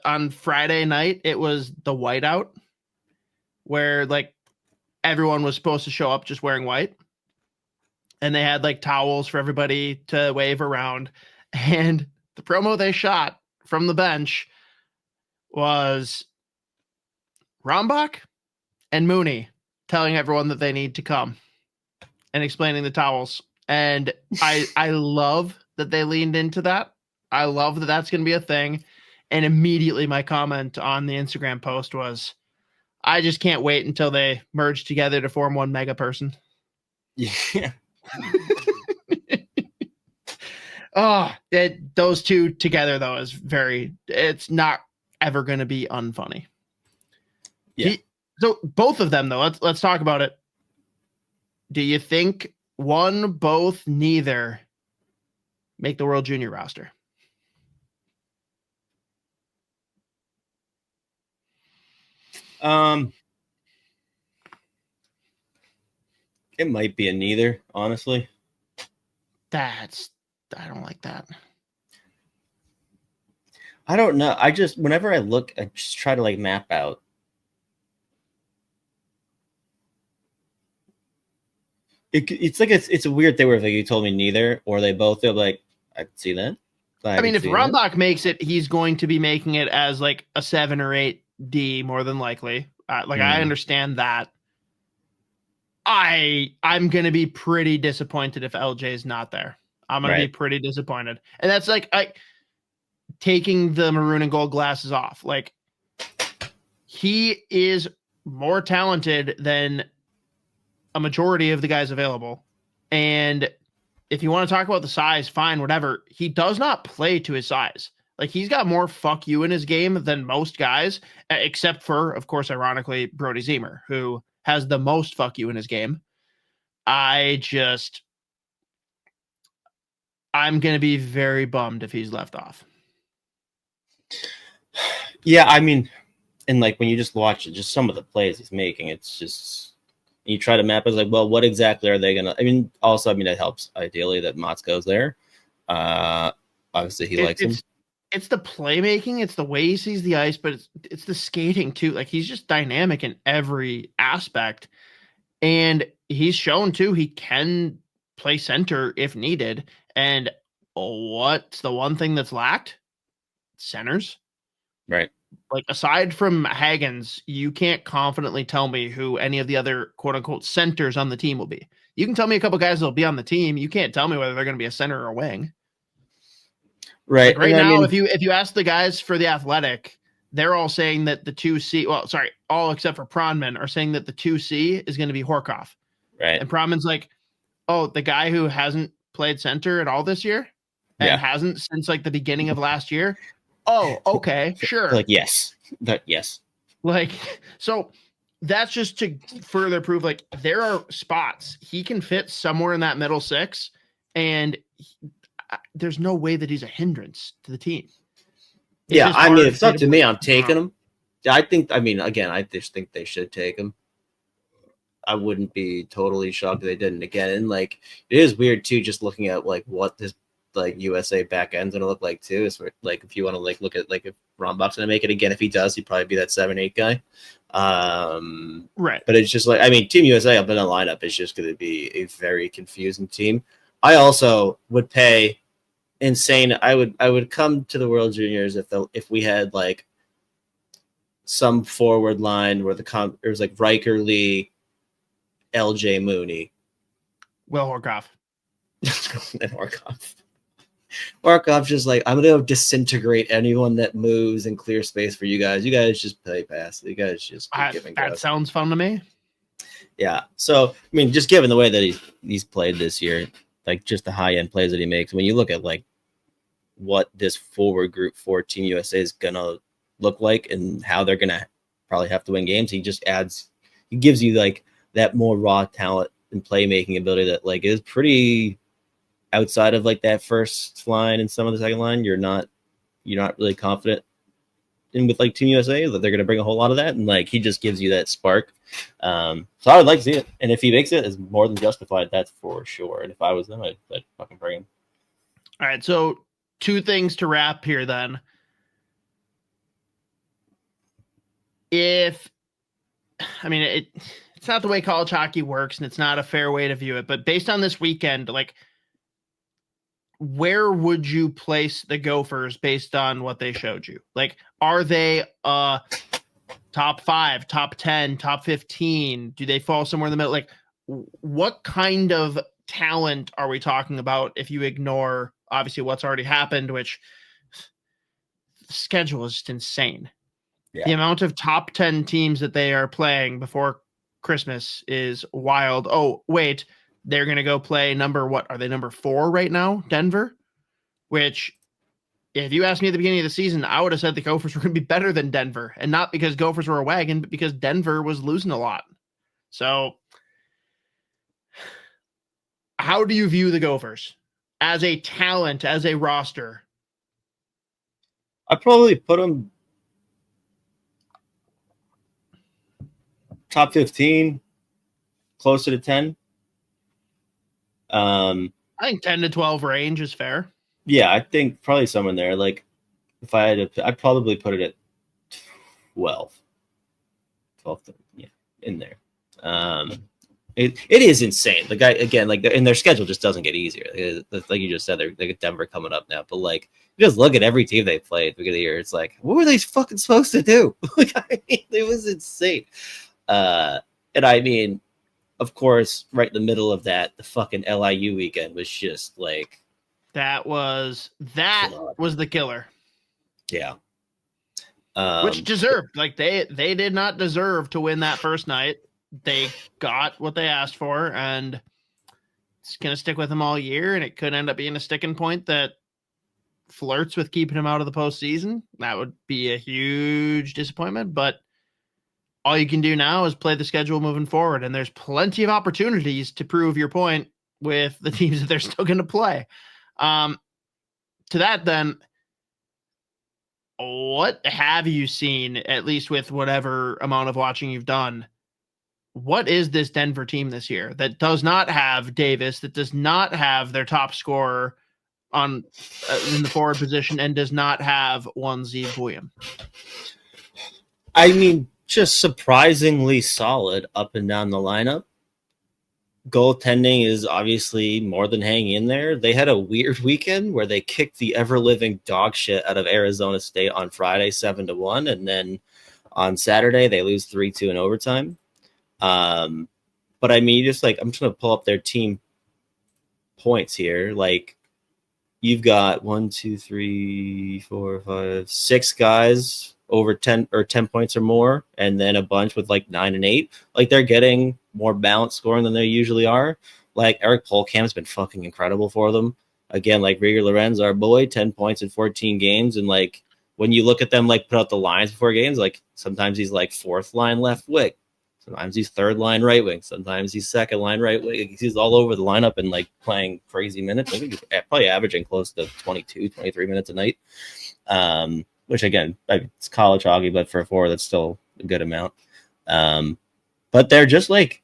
on Friday night, it was the whiteout, where like everyone was supposed to show up just wearing white, and they had like towels for everybody to wave around. And the promo they shot from the bench was Rombach and Mooney telling everyone that they need to come and explaining the towels. And I love that they leaned into that. I love that that's going to be a thing. And immediately my comment on the Instagram post was, I just can't wait until they merge together to form one mega person. Yeah. Those two together though is it's not ever going to be unfunny. Yeah. So both of them though, let's talk about it. Do you think one, both, neither make the World Junior roster? It might be a neither, honestly. I don't like that. I don't know. I just whenever I look, I just try to like map out. It's like it's a weird thing where if like you told me neither or they both, they're like, I can see that. I mean, if Rombach makes it, he's going to be making it as like a 7 or 8 D more than likely. I understand that. I'm going to be pretty disappointed if LJ is not there. I'm going to be pretty disappointed. And that's like taking the maroon and gold glasses off. Like, he is more talented than a majority of the guys available. And if you want to talk about the size, fine, whatever. He does not play to his size. Like, he's got more fuck you in his game than most guys, except for, of course, ironically, Brody Zemer, who has the most fuck you in his game. I'm going to be very bummed if he's left off. Yeah, I mean, and like when you just watch it, just some of the plays he's making, it's just, you try to map it, like, well, what exactly are they going to, I mean, also, I mean, it helps ideally that Motz goes there. Obviously he likes him. It's the playmaking, it's the way he sees the ice, but it's the skating too. Like, he's just dynamic in every aspect. And he's shown too, he can play center if needed. And what's the one thing that's lacked? Centers. Right. Like, aside from Hagens, you can't confidently tell me who any of the other quote unquote centers on the team will be. You can tell me a couple guys that'll be on the team. You can't tell me whether they're going to be a center or a wing. Right. Like, right now, if you ask the guys for the Athletic, they're all saying that the 2C, well, sorry, all except for Pronman are saying that the 2C is going to be Horkoff. Right. And Pronman's like, oh, the guy who hasn't played center at all this year and hasn't since like the beginning of last year. Oh, okay, sure. Like, yes. Yes. Like, so that's just to further prove, like, there are spots he can fit somewhere in that middle six, and there's no way that he's a hindrance to the team. Yeah, I mean, if it's up to me, I'm taking him. I just think they should take him. I wouldn't be totally shocked if they didn't again. And like, it is weird too, just looking at like what this like USA back end's gonna look like too. Is like, if you want to like look at like if Rombach's gonna make it again, if he does, he'd probably be that 7-8 guy. Right. But it's just like, I mean, Team USA up in the lineup is just gonna be a very confusing team. I also would pay insane. I would come to the World Juniors if we had like some forward line where it was like Riker, Lee, LJ, Mooney, Will Horkoff. And Horkoff just like, I'm gonna disintegrate anyone that moves and clear space for you guys. You guys just play pass. You guys just keep giving that goes. Sounds fun to me. Yeah. So I mean, just given the way that he's played this year, like just the high end plays that he makes, when you look at like what this forward group for Team USA is gonna look like and how they're gonna probably have to win games, he gives you like that more raw talent and playmaking ability that like is pretty outside of like that first line and some of the second line. You're not really confident in with like Team USA that they're gonna bring a whole lot of that, and like he just gives you that spark. So I would like to see it, and if he makes it, it's more than justified. That's for sure. And if I was them, I'd fucking bring him. All right, so 2 things to wrap here then. It's not the way college hockey works, and it's not a fair way to view it, but based on this weekend, like, where would you place the Gophers based on what they showed you? Like, are they top 5, top 10, top 15? Do they fall somewhere in the middle? Like, what kind of talent are we talking about if you ignore obviously what's already happened, which the schedule is just insane. Yeah. The amount of top 10 teams that they are playing before Christmas is wild. Oh, wait, they're going to go play what are they, number 4 right now? Denver, which if you asked me at the beginning of the season, I would have said the Gophers were going to be better than Denver, and not because Gophers were a wagon, but because Denver was losing a lot. So how do you view the Gophers as a talent, as a roster? I'd probably put them top 15, closer to 10. I think 10 to 12 range is fair. Yeah, I think probably somewhere in there. Like, If I had to, I'd probably put it at 12. 12, yeah, in there. It is insane. The guy again, like, and their schedule just doesn't get easier. Like you just said, they get Denver coming up now. But like, you just look at every team they played at the beginning of the year. It's like, what were they fucking supposed to do? Like, I mean, it was insane. And I mean, of course, right in the middle of that, the fucking LIU weekend was just like that was the killer. Yeah. Which deserved. Like they did not deserve to win that first night. They got what they asked for, and it's gonna stick with them all year, and it could end up being a sticking point that flirts with keeping him out of the postseason. That would be a huge disappointment, but all you can do now is play the schedule moving forward, and there's plenty of opportunities to prove your point with the teams that they're still going to play. To that, then, what have you seen, at least with whatever amount of watching you've done? What is this Denver team this year that does not have Davis, that does not have their top scorer on in the forward position, and does not have one Zeev William? I mean, just surprisingly solid up and down the lineup. Goaltending is obviously more than hanging in there. They had a weird weekend where they kicked the ever-living dog shit out of Arizona State on Friday 7-1, and then on Saturday they lose 3-2 in overtime. But I mean, just like, I'm just gonna pull up their team points here. Like, you've got 6 guys over 10 points or more, and then a bunch with like 9 and 8. Like, they're getting more balanced scoring than they usually are. Like, Eric Polkamp's been fucking incredible for them. Again, like, Rieger Lorenz, our boy, 10 points in 14 games. And like, when you look at them, like, put out the lines before games, like, sometimes he's like 4th line left wing. Sometimes he's 3rd line right wing. Sometimes he's 2nd line right wing. He's all over the lineup and like playing crazy minutes. I think he's probably averaging close to 22, 23 minutes a night. Which again, it's college hockey, but for a forward, that's still a good amount. But they're just like,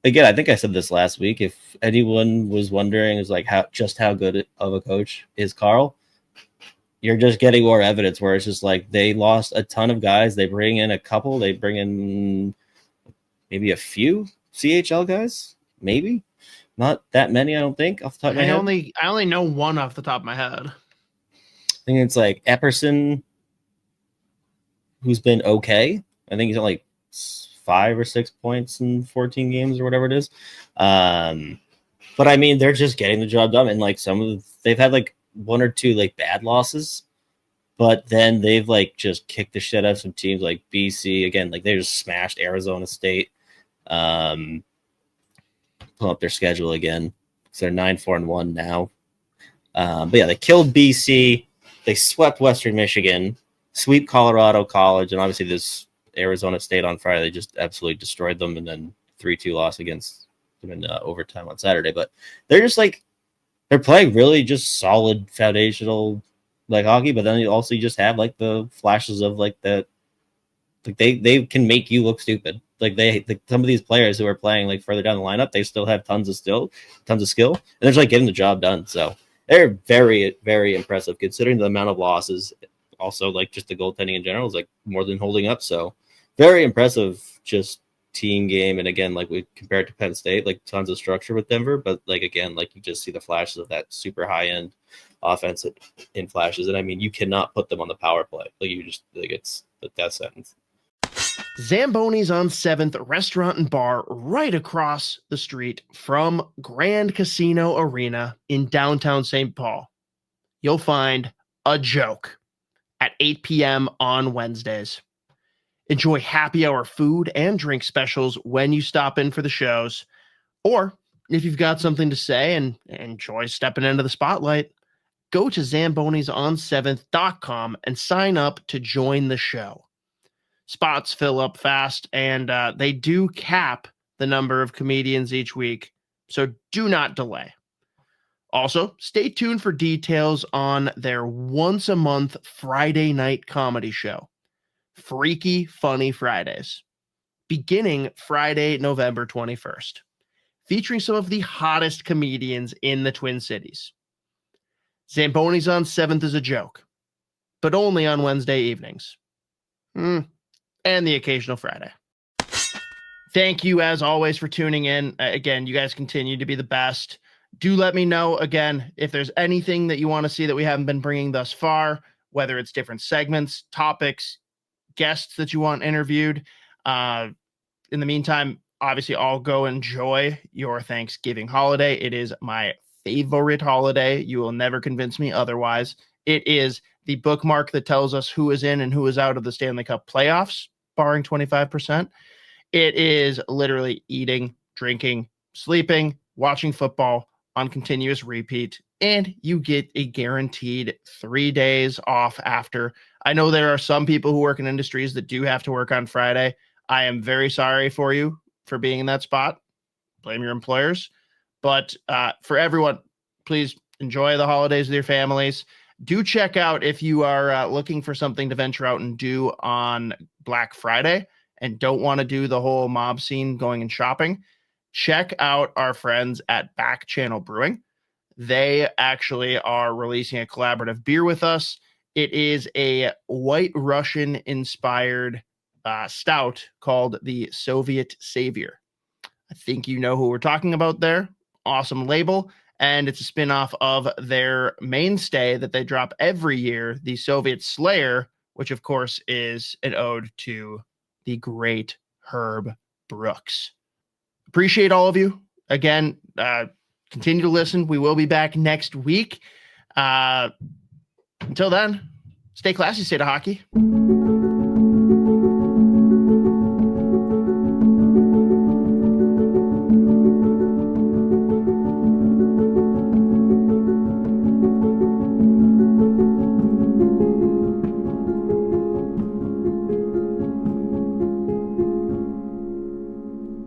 again, I think I said this last week. If anyone was wondering, is like how good of a coach is Carl, you're just getting more evidence where it's just like they lost a ton of guys. They bring in a couple. They bring in maybe a few CHL guys, maybe not that many. I don't think off the top of my head. I only know one off the top of my head. I think it's like Epperson, who's been okay. I think he's at like 5 or 6 points in 14 games or whatever it is. But I mean, they're just getting the job done. And like they've had like 1 or 2 like bad losses, but then they've like just kicked the shit out of some teams like BC. Again, like they just smashed Arizona State. Pull up their schedule again. So they're 9-4-1 now. But yeah, they killed BC. They swept Western Michigan, sweep Colorado College, and obviously this Arizona State on Friday. They just absolutely destroyed them, and then 3-2 loss against them in overtime on Saturday. But they're just like, they're playing really just solid foundational like hockey, but then you also just have like the flashes of like that. Like they can make you look stupid. Like some of these players who are playing like further down the lineup, they still have tons of skill, and they're just like getting the job done. So they're very, very impressive considering the amount of losses. Also, like just the goaltending in general is like more than holding up. So very impressive, just team game. And again, like we compared to Penn State, like tons of structure with Denver, but like again, like you just see the flashes of that super high end offense in flashes. And I mean, you cannot put them on the power play. Like you just like it's a death sentence. Zamboni's on 7th, restaurant and bar right across the street from Grand Casino Arena in downtown St. Paul. You'll find a joke at 8 p.m. on Wednesdays. Enjoy happy hour food and drink specials when you stop in for the shows. Or if you've got something to say and enjoy stepping into the spotlight, go to zambonison7th.com and sign up to join the show. Spots fill up fast, and they do cap the number of comedians each week, so do not delay. Also, stay tuned for details on their once-a-month Friday night comedy show, Freaky Funny Fridays, beginning Friday, November 21st, featuring some of the hottest comedians in the Twin Cities. Zamboni's on 7th is a joke. but only on Wednesday evenings. And the occasional Friday. Thank you, as always, for tuning in. Again, you guys continue to be the best. Do let me know, again, if there's anything that you want to see that we haven't been bringing thus far, whether it's different segments, topics, guests that you want interviewed. In the meantime, obviously, I'll go enjoy your Thanksgiving holiday. It is my favorite holiday. You will never convince me otherwise. It is the bookmark that tells us who is in and who is out of the Stanley Cup playoffs, barring 25%. It is literally eating, drinking, sleeping, watching football on continuous repeat, and you get a guaranteed 3 days off after. I know there are some people who work in industries that do have to work on Friday. I am very sorry for you for being in that spot. Blame your employers. But for everyone, please enjoy the holidays with your families. Do check out if you are looking for something to venture out and do on Black Friday and don't want to do the whole mob scene going and shopping. Check out our friends at Back Channel Brewing. They actually are releasing a collaborative beer with us. It is a White Russian inspired stout called the Soviet Savior. I think you know who we're talking about there. Awesome label. And it's a spinoff of their mainstay that they drop every year, the Soviet Slayer, which of course is an ode to the great Herb Brooks. Appreciate all of you. Again, continue to listen. We will be back next week. Until then, stay classy, State of Hockey.